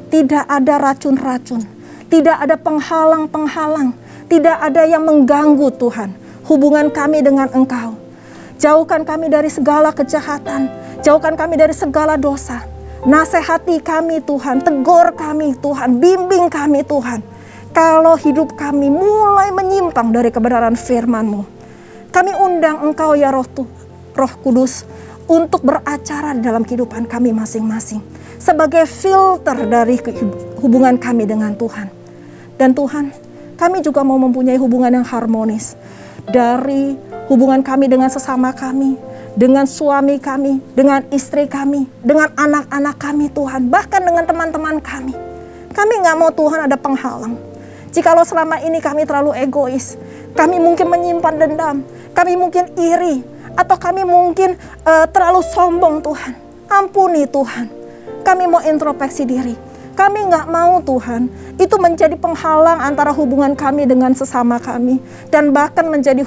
tidak ada racun-racun, tidak ada penghalang-penghalang, tidak ada yang mengganggu Tuhan hubungan kami dengan Engkau. Jauhkan kami dari segala kejahatan, jauhkan kami dari segala dosa. Nasihati kami Tuhan, tegur kami Tuhan, bimbing kami Tuhan. Kalau hidup kami mulai menyimpang dari kebenaran firman-Mu, kami undang Engkau ya Roh Kudus untuk beracara dalam kehidupan kami masing-masing. Sebagai filter dari hubungan kami dengan Tuhan. Dan Tuhan, kami juga mau mempunyai hubungan yang harmonis. Dari hubungan kami dengan sesama kami, dengan suami kami, dengan istri kami, dengan anak-anak kami Tuhan, bahkan dengan teman-teman kami. Kami gak mau Tuhan ada penghalang. Jikalau selama ini kami terlalu egois, kami mungkin menyimpan dendam, kami mungkin iri, atau kami mungkin terlalu sombong Tuhan. Ampuni Tuhan, kami mau introspeksi diri. Kami gak mau Tuhan, itu menjadi penghalang antara hubungan kami dengan sesama kami. Dan bahkan menjadi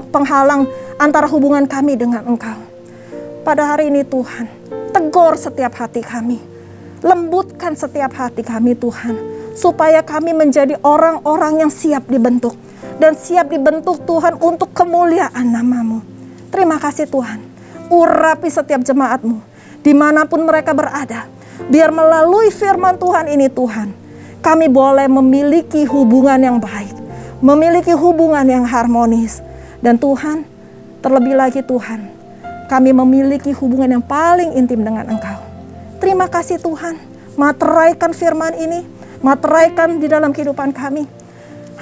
penghalang antara hubungan kami dengan Engkau. Pada hari ini Tuhan, tegur setiap hati kami. Lembutkan setiap hati kami Tuhan. Supaya kami menjadi orang-orang yang siap dibentuk. Dan siap dibentuk Tuhan untuk kemuliaan nama-Mu. Terima kasih Tuhan, urapi setiap jemaat-Mu. Dimanapun mereka berada. Biar melalui firman Tuhan ini Tuhan, kami boleh memiliki hubungan yang baik, memiliki hubungan yang harmonis. Dan Tuhan, terlebih lagi Tuhan, kami memiliki hubungan yang paling intim dengan Engkau. Terima kasih Tuhan, materaikan firman ini, materaikan di dalam kehidupan kami.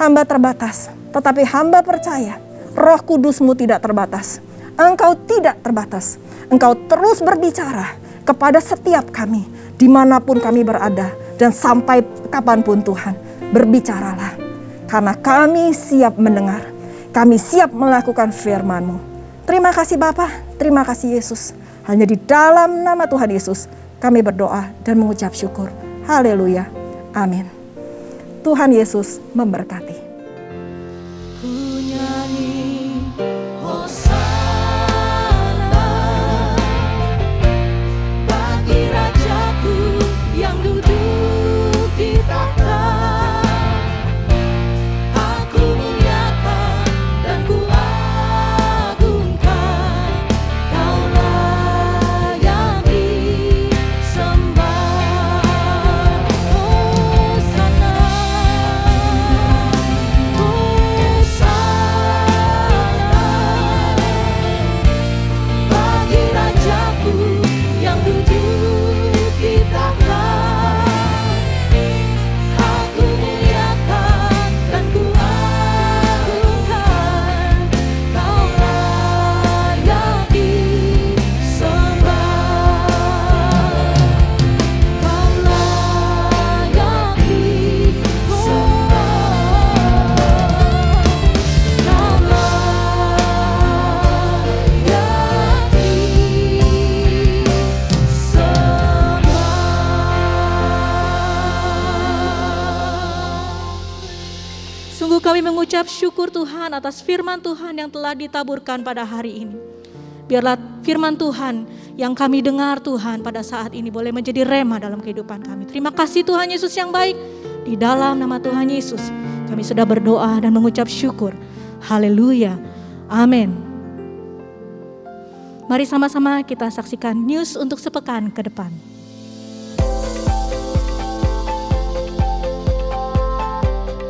Hamba terbatas, tetapi hamba percaya Roh Kudus-Mu tidak terbatas. Engkau tidak terbatas. Engkau terus berbicara kepada setiap kami, dimanapun kami berada, dan sampai kapanpun Tuhan, berbicaralah. Karena kami siap mendengar, kami siap melakukan firman-Mu. Terima kasih Bapa, terima kasih Yesus. Hanya di dalam nama Tuhan Yesus kami berdoa dan mengucap syukur. Haleluya, amin. Tuhan Yesus memberkati. Ku nyanyi Hosana bagi Rajaku yang duduk di tahta. Aku muliakan dan ku agungkan, Kau layak disembah. Hosana, bagi Rajaku yang duduk di tahta. Aku muliakan dan ku agungkan, Kau layak disembah. Kau layak disembah. Sungguh kami mengucap syukur Tuhan atas firman Tuhan yang telah ditaburkan pada hari ini. Biarlah firman Tuhan yang kami dengar Tuhan pada saat ini boleh menjadi rema dalam kehidupan kami. Terima kasih Tuhan Yesus yang baik. Di dalam nama Tuhan Yesus kami sudah berdoa dan mengucap syukur. Haleluya. Amin. Mari sama-sama kita saksikan news untuk sepekan ke depan.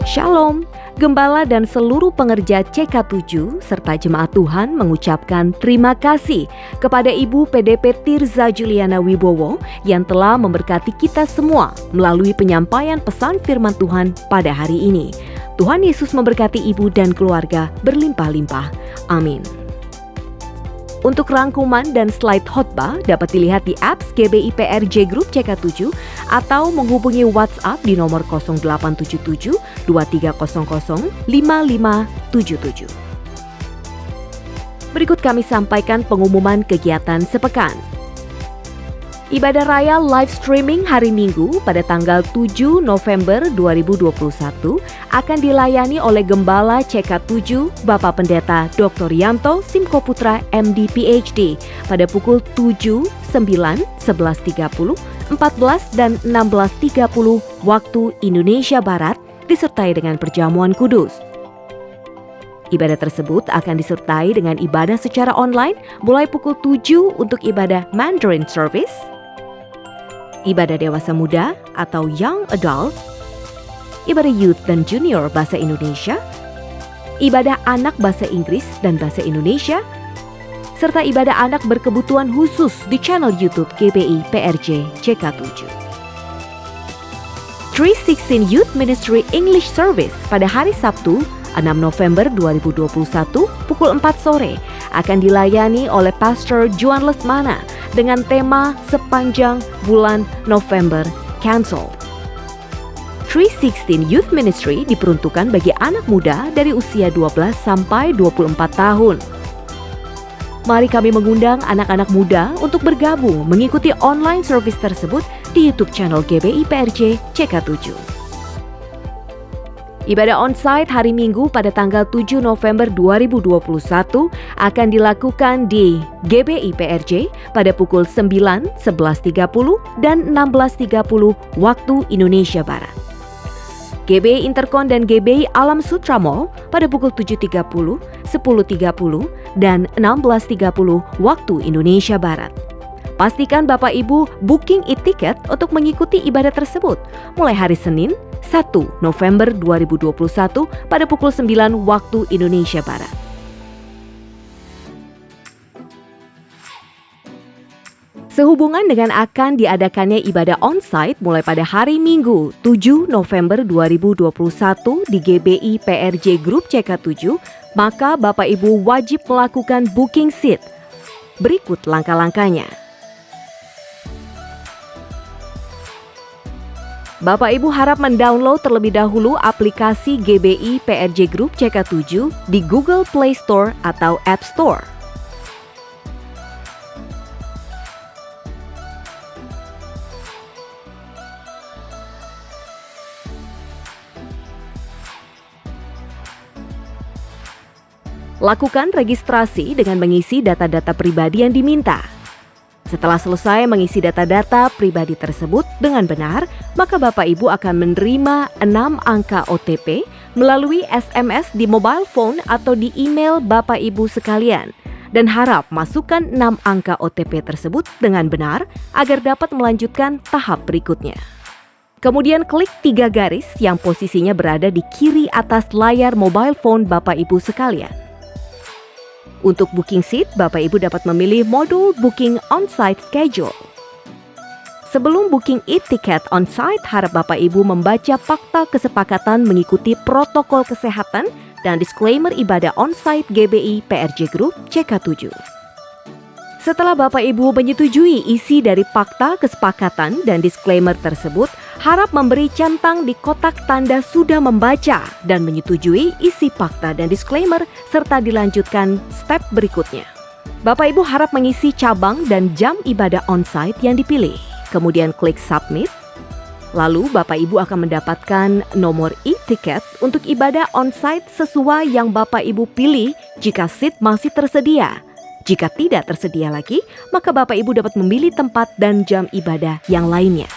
Shalom, Gembala dan seluruh pengerja CK7 serta jemaat Tuhan mengucapkan terima kasih kepada Ibu PDP Tirza Juliana Wibowo yang telah memberkati kita semua melalui penyampaian pesan firman Tuhan pada hari ini. Tuhan Yesus memberkati Ibu dan keluarga berlimpah-limpah. Amin. Untuk rangkuman dan slide khotbah dapat dilihat di apps GBI PRJ Group CK7 atau menghubungi WhatsApp di nomor 0877 2300 5577. Berikut kami sampaikan pengumuman kegiatan sepekan. Ibadah Raya live streaming hari Minggu pada tanggal 7 November 2021 akan dilayani oleh Gembala CK7 Bapak Pendeta Dr. Yanto Simko Putra MD PhD pada pukul 7, 9, 11.30, 14 dan 16.30 waktu Indonesia Barat disertai dengan perjamuan kudus. Ibadah tersebut akan disertai dengan ibadah secara online mulai pukul 7 untuk ibadah Mandarin Service, ibadah dewasa muda atau Young Adult, ibadah Youth dan Junior Bahasa Indonesia, ibadah anak Bahasa Inggris dan Bahasa Indonesia, serta ibadah anak berkebutuhan khusus di channel YouTube GBI PRJ CK7. 316 Youth Ministry English Service pada hari Sabtu 6 November 2021 pukul 4 sore akan dilayani oleh Pastor Juan Lesmana dengan tema sepanjang bulan November Cancel. 316 Youth Ministry diperuntukkan bagi anak muda dari usia 12 sampai 24 tahun. Mari kami mengundang anak-anak muda untuk bergabung mengikuti online service tersebut di YouTube channel GBI PRJ CK7. Ibadah onsite hari Minggu pada tanggal 7 November 2021 akan dilakukan di GBI PRJ pada pukul 9, 11.30 dan 16.30 waktu Indonesia Barat. GBI Intercon dan GBI Alam Sutra Mall pada pukul 7.30, 10.30 dan 16.30 waktu Indonesia Barat. Pastikan Bapak Ibu booking e-ticket untuk mengikuti ibadah tersebut mulai hari Senin 1 November 2021 pada pukul 9 waktu Indonesia Barat. Sehubungan dengan akan diadakannya ibadah onsite mulai pada hari Minggu 7 November 2021 di GBI PRJ Group CK7, maka Bapak Ibu wajib melakukan booking seat. Berikut langkah-langkahnya. Bapak Ibu harap mendownload terlebih dahulu aplikasi GBI PRJ Group CK7 di Google Play Store atau App Store. Lakukan registrasi dengan mengisi data-data pribadi yang diminta. Setelah selesai mengisi data-data pribadi tersebut dengan benar, maka Bapak Ibu akan menerima 6 angka OTP melalui SMS di mobile phone atau di email Bapak Ibu sekalian. Dan harap masukkan 6 angka OTP tersebut dengan benar agar dapat melanjutkan tahap berikutnya. Kemudian klik 3 garis yang posisinya berada di kiri atas layar mobile phone Bapak Ibu sekalian. Untuk booking seat, Bapak Ibu dapat memilih modul booking on-site schedule. Sebelum booking e-ticket on-site, harap Bapak Ibu membaca fakta kesepakatan mengikuti protokol kesehatan dan disclaimer ibadah on-site GBI PRJ Group CK7. Setelah Bapak Ibu menyetujui isi dari fakta kesepakatan dan disclaimer tersebut, harap memberi centang di kotak tanda sudah membaca dan menyetujui isi fakta dan disclaimer serta dilanjutkan step berikutnya. Bapak Ibu harap mengisi cabang dan jam ibadah on-site yang dipilih. Kemudian klik submit. Lalu Bapak Ibu akan mendapatkan nomor e-ticket untuk ibadah on-site sesuai yang Bapak Ibu pilih jika seat masih tersedia. Jika tidak tersedia lagi, maka Bapak Ibu dapat memilih tempat dan jam ibadah yang lainnya.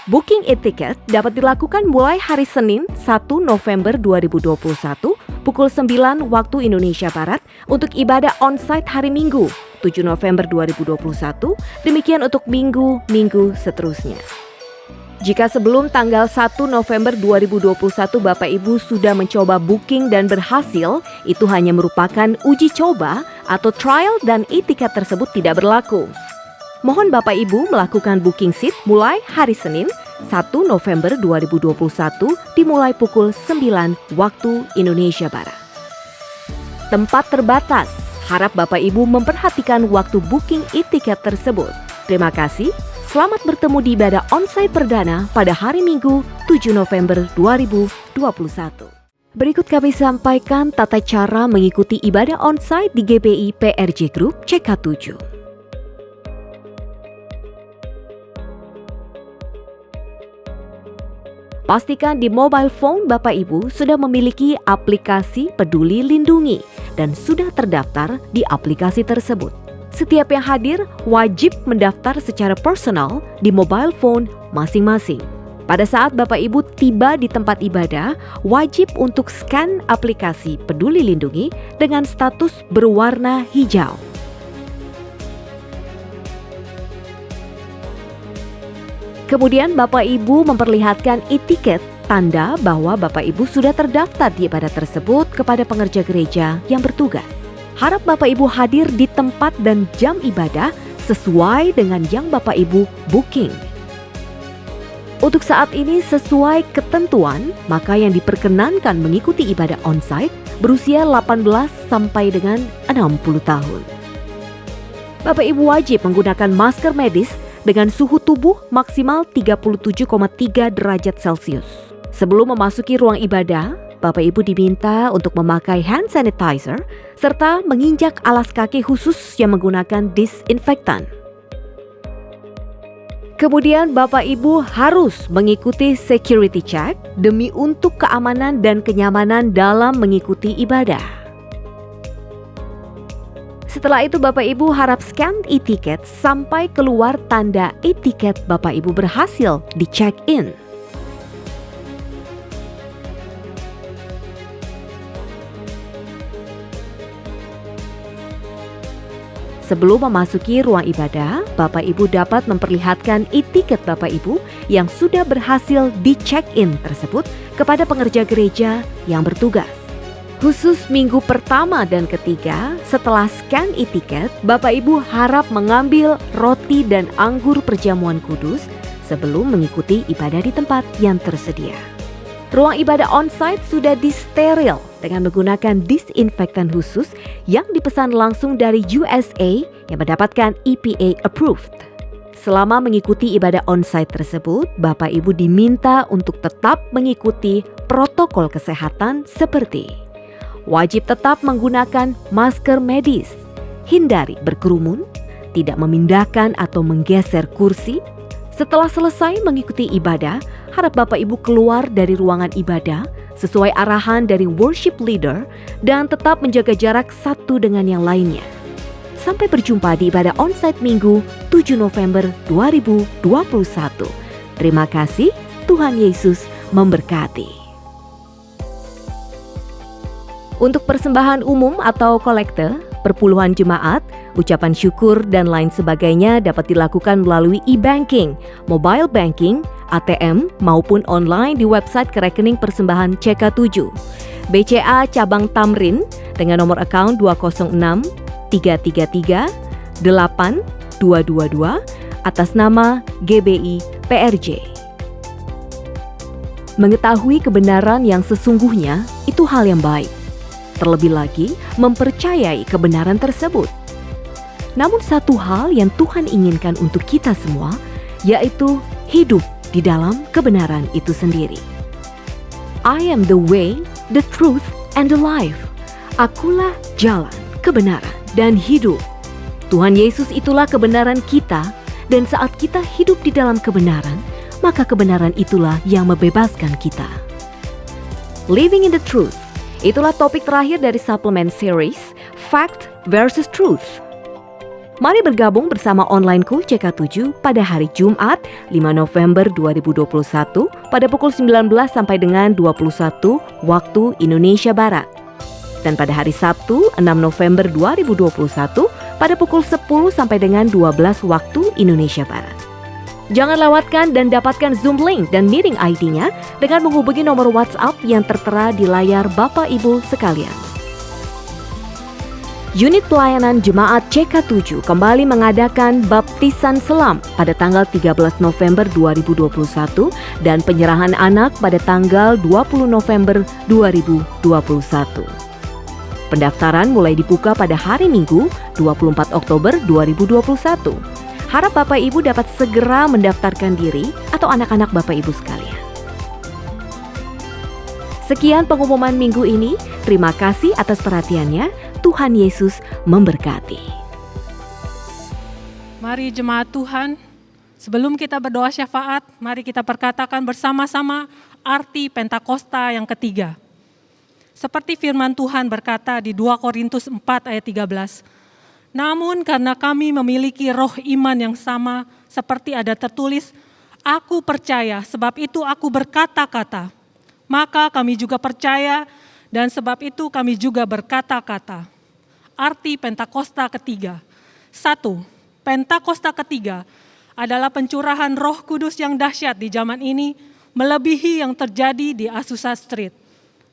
Booking e-ticket dapat dilakukan mulai hari Senin 1 November 2021 pukul 9 waktu Indonesia Barat untuk ibadah on-site hari Minggu 7 November 2021, demikian untuk minggu-minggu seterusnya. Jika sebelum tanggal 1 November 2021 Bapak Ibu sudah mencoba booking dan berhasil, itu hanya merupakan uji coba atau trial dan e-ticket tersebut tidak berlaku. Mohon Bapak Ibu melakukan booking seat mulai hari Senin 1 November 2021 dimulai pukul 9 waktu Indonesia Barat. Tempat terbatas, harap Bapak Ibu memperhatikan waktu booking e-ticket tersebut. Terima kasih. Selamat bertemu di ibadah on-site perdana pada hari Minggu 7 November 2021. Berikut kami sampaikan tata cara mengikuti ibadah on-site di GBI PRJ Group CK7. Pastikan di mobile phone Bapak Ibu sudah memiliki aplikasi Peduli Lindungi dan sudah terdaftar di aplikasi tersebut. Setiap yang hadir wajib mendaftar secara personal di mobile phone masing-masing. Pada saat Bapak Ibu tiba di tempat ibadah, wajib untuk scan aplikasi Peduli Lindungi dengan status berwarna hijau. Kemudian Bapak Ibu memperlihatkan e-ticket, tanda bahwa Bapak Ibu sudah terdaftar di ibadah tersebut kepada pengerja gereja yang bertugas. Harap Bapak Ibu hadir di tempat dan jam ibadah sesuai dengan yang Bapak Ibu booking. Untuk saat ini sesuai ketentuan, maka yang diperkenankan mengikuti ibadah on-site berusia 18 sampai dengan 60 tahun. Bapak Ibu wajib menggunakan masker medis dengan suhu tubuh maksimal 37,3 derajat Celcius. Sebelum memasuki ruang ibadah, Bapak Ibu diminta untuk memakai hand sanitizer serta menginjak alas kaki khusus yang menggunakan disinfektan. Kemudian Bapak Ibu harus mengikuti security check demi untuk keamanan dan kenyamanan dalam mengikuti ibadah. Setelah itu Bapak Ibu harap scan e-ticket sampai keluar tanda e-ticket Bapak Ibu berhasil di check-in. Sebelum memasuki ruang ibadah, Bapak Ibu dapat memperlihatkan e-ticket Bapak Ibu yang sudah berhasil di check-in tersebut kepada pengerja gereja yang bertugas. Khusus minggu pertama dan ketiga, setelah scan e-ticket, Bapak Ibu harap mengambil roti dan anggur perjamuan kudus sebelum mengikuti ibadah di tempat yang tersedia. Ruang ibadah on-site sudah disteril dengan menggunakan disinfektan khusus yang dipesan langsung dari USA yang mendapatkan EPA approved. Selama mengikuti ibadah on-site tersebut, Bapak Ibu diminta untuk tetap mengikuti protokol kesehatan seperti wajib tetap menggunakan masker medis, hindari berkerumun, tidak memindahkan atau menggeser kursi. Setelah selesai mengikuti ibadah, harap Bapak Ibu keluar dari ruangan ibadah sesuai arahan dari worship leader dan tetap menjaga jarak satu dengan yang lainnya. Sampai berjumpa di ibadah onsite Minggu 7 November 2021. Terima kasih, Tuhan Yesus memberkati. Untuk persembahan umum atau kolekte, perpuluhan jemaat, ucapan syukur dan lain sebagainya dapat dilakukan melalui e-banking, mobile banking, ATM maupun online di website kerekening persembahan CK7 BCA Cabang Tamrin dengan nomor account 206 333 8222 atas nama GBI PRJ. Mengetahui kebenaran yang sesungguhnya itu hal yang baik. Terlebih lagi mempercayai kebenaran tersebut. Namun satu hal yang Tuhan inginkan untuk kita semua, yaitu hidup di dalam kebenaran itu sendiri. I am the way, the truth, and the life. Akulah jalan, kebenaran, dan hidup. Tuhan Yesus itulah kebenaran kita, dan saat kita hidup di dalam kebenaran, maka kebenaran itulah yang membebaskan kita. Living in the Truth, itulah topik terakhir dari suplemen series Fact versus Truth. Mari bergabung bersama onlineku CK7 pada hari Jumat 5 November 2021 pada pukul 19 sampai dengan 21 waktu Indonesia Barat. Dan pada hari Sabtu 6 November 2021 pada pukul 10 sampai dengan 12 waktu Indonesia Barat. Jangan lewatkan dan dapatkan Zoom link dan meeting ID-nya dengan menghubungi nomor WhatsApp yang tertera di layar Bapak Ibu sekalian. Unit Pelayanan Jemaat CK7 kembali mengadakan baptisan selam pada tanggal 13 November 2021 dan penyerahan anak pada tanggal 20 November 2021. Pendaftaran mulai dibuka pada hari Minggu 24 Oktober 2021. Harap Bapak Ibu dapat segera mendaftarkan diri atau anak-anak Bapak Ibu sekalian. Sekian pengumuman minggu ini. Terima kasih atas perhatiannya. Tuhan Yesus memberkati. Mari jemaat Tuhan, sebelum kita berdoa syafaat, mari kita perkatakan bersama-sama arti Pentakosta yang ketiga. Seperti firman Tuhan berkata di 2 Korintus 4 ayat 13. Namun karena kami memiliki roh iman yang sama, seperti ada tertulis, aku percaya sebab itu aku berkata-kata. Maka kami juga percaya dan sebab itu kami juga berkata-kata. Arti Pentakosta ketiga. 1. Pentakosta ketiga adalah pencurahan Roh Kudus yang dahsyat di zaman ini, melebihi yang terjadi di Azusa Street.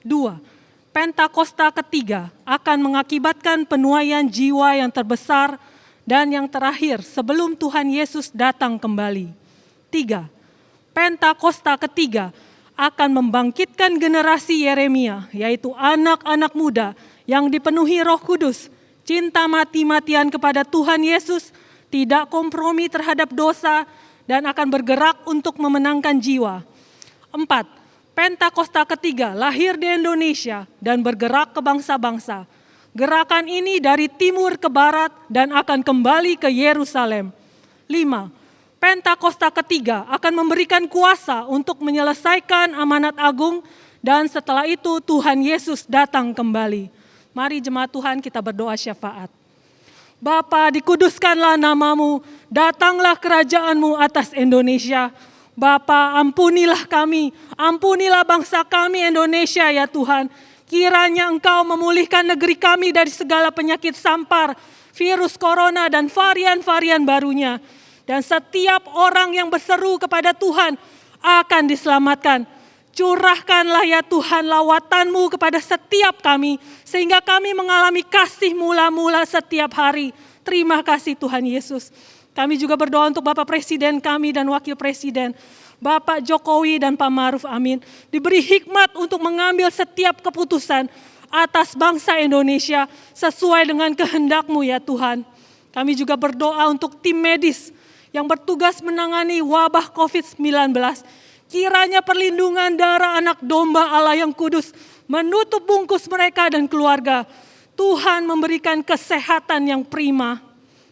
2. Pentakosta ketiga akan mengakibatkan penuaian jiwa yang terbesar dan yang terakhir sebelum Tuhan Yesus datang kembali. 3. Pentakosta ketiga akan membangkitkan generasi Yeremia, yaitu anak-anak muda yang dipenuhi Roh Kudus, cinta mati-matian kepada Tuhan Yesus, tidak kompromi terhadap dosa, dan akan bergerak untuk memenangkan jiwa. 4. Pentakosta ketiga lahir di Indonesia dan bergerak ke bangsa-bangsa. Gerakan ini dari timur ke barat dan akan kembali ke Yerusalem. 5. Pentakosta ketiga akan memberikan kuasa untuk menyelesaikan amanat agung dan setelah itu Tuhan Yesus datang kembali. Mari jemaat Tuhan kita berdoa syafaat. Bapa, dikuduskanlah namamu, datanglah kerajaanmu atas Indonesia. Bapa, ampunilah kami, ampunilah bangsa kami Indonesia ya Tuhan. Kiranya Engkau memulihkan negeri kami dari segala penyakit sampar, virus corona dan varian-varian barunya. Dan setiap orang yang berseru kepada Tuhan akan diselamatkan. Curahkanlah ya Tuhan lawatan-Mu kepada setiap kami, sehingga kami mengalami kasih mula-mula setiap hari. Terima kasih Tuhan Yesus. Kami juga berdoa untuk Bapak Presiden kami dan Wakil Presiden, Bapak Jokowi dan Pak Maruf Amin, diberi hikmat untuk mengambil setiap keputusan atas bangsa Indonesia sesuai dengan kehendak-Mu ya Tuhan. Kami juga berdoa untuk tim medis yang bertugas menangani wabah COVID-19. Kiranya perlindungan darah anak domba Allah yang kudus menutup bungkus mereka dan keluarga. Tuhan memberikan kesehatan yang prima.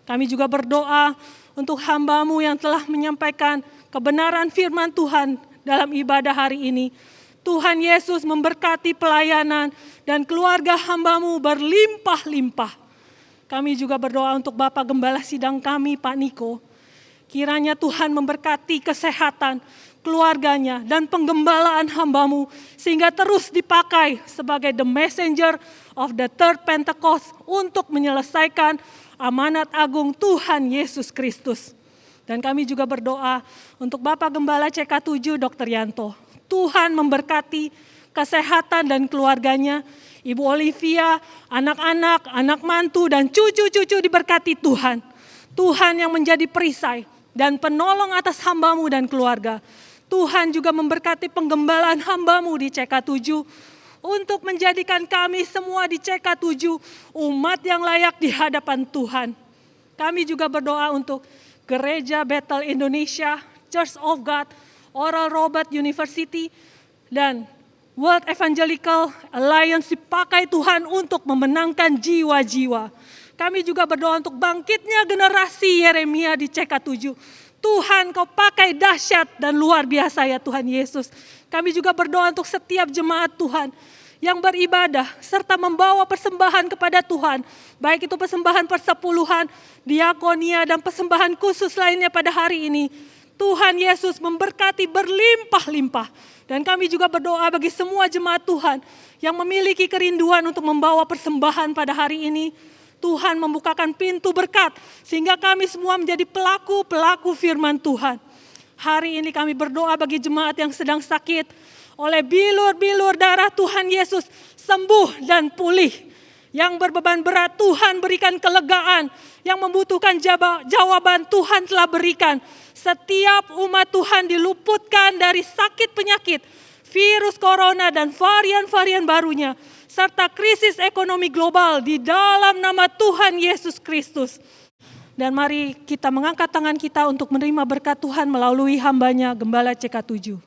Kami juga berdoa untuk hamba-Mu yang telah menyampaikan kebenaran firman Tuhan dalam ibadah hari ini. Tuhan Yesus memberkati pelayanan dan keluarga hamba-Mu berlimpah-limpah. Kami juga berdoa untuk Bapak Gembala Sidang kami, Pak Niko. Kiranya Tuhan memberkati kesehatan keluarganya dan penggembalaan hamba-Mu sehingga terus dipakai sebagai the messenger of the third Pentecost untuk menyelesaikan amanat agung Tuhan Yesus Kristus. Dan kami juga berdoa untuk Bapak Gembala CK7 Dr. Yanto. Tuhan memberkati kesehatan dan keluarganya. Ibu Olivia, anak-anak, anak mantu dan cucu-cucu diberkati Tuhan. Tuhan yang menjadi perisai dan penolong atas hamba-Mu dan keluarga. Tuhan juga memberkati penggembalaan hamba-Mu di CK7 untuk menjadikan kami semua di CK7 umat yang layak di hadapan Tuhan. Kami juga berdoa untuk Gereja Bethel Indonesia, Church of God, Oral Roberts University, dan World Evangelical Alliance dipakai Tuhan untuk memenangkan jiwa-jiwa. Kami juga berdoa untuk bangkitnya generasi Yeremia di CK7. Tuhan, Kau pakai dahsyat dan luar biasa ya Tuhan Yesus. Kami juga berdoa untuk setiap jemaat Tuhan yang beribadah serta membawa persembahan kepada Tuhan, baik itu persembahan persepuluhan, diakonia, dan persembahan khusus lainnya pada hari ini. Tuhan Yesus memberkati berlimpah-limpah. Dan kami juga berdoa bagi semua jemaat Tuhan yang memiliki kerinduan untuk membawa persembahan pada hari ini. Tuhan membukakan pintu berkat sehingga kami semua menjadi pelaku-pelaku firman Tuhan. Hari ini kami berdoa bagi jemaat yang sedang sakit. Oleh bilur-bilur darah Tuhan Yesus sembuh dan pulih. Yang berbeban berat Tuhan berikan kelegaan. Yang membutuhkan jawaban Tuhan telah berikan. Setiap umat Tuhan diluputkan dari sakit penyakit, virus corona dan varian-varian barunya. Serta krisis ekonomi global di dalam nama Tuhan Yesus Kristus. Dan mari kita mengangkat tangan kita untuk menerima berkat Tuhan melalui hambanya Gembala CK7.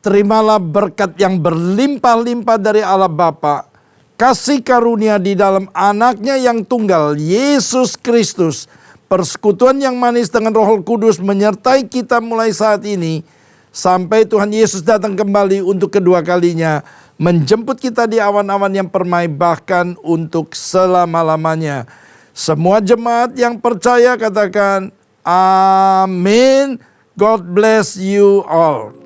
Terimalah berkat yang berlimpah-limpah dari Allah Bapa, kasih karunia di dalam anaknya yang tunggal, Yesus Kristus, persekutuan yang manis dengan Roh Kudus menyertai kita mulai saat ini, sampai Tuhan Yesus datang kembali untuk kedua kalinya, menjemput kita di awan-awan yang permai, bahkan untuk selama-lamanya. Semua jemaat yang percaya katakan, Amin. God bless you all.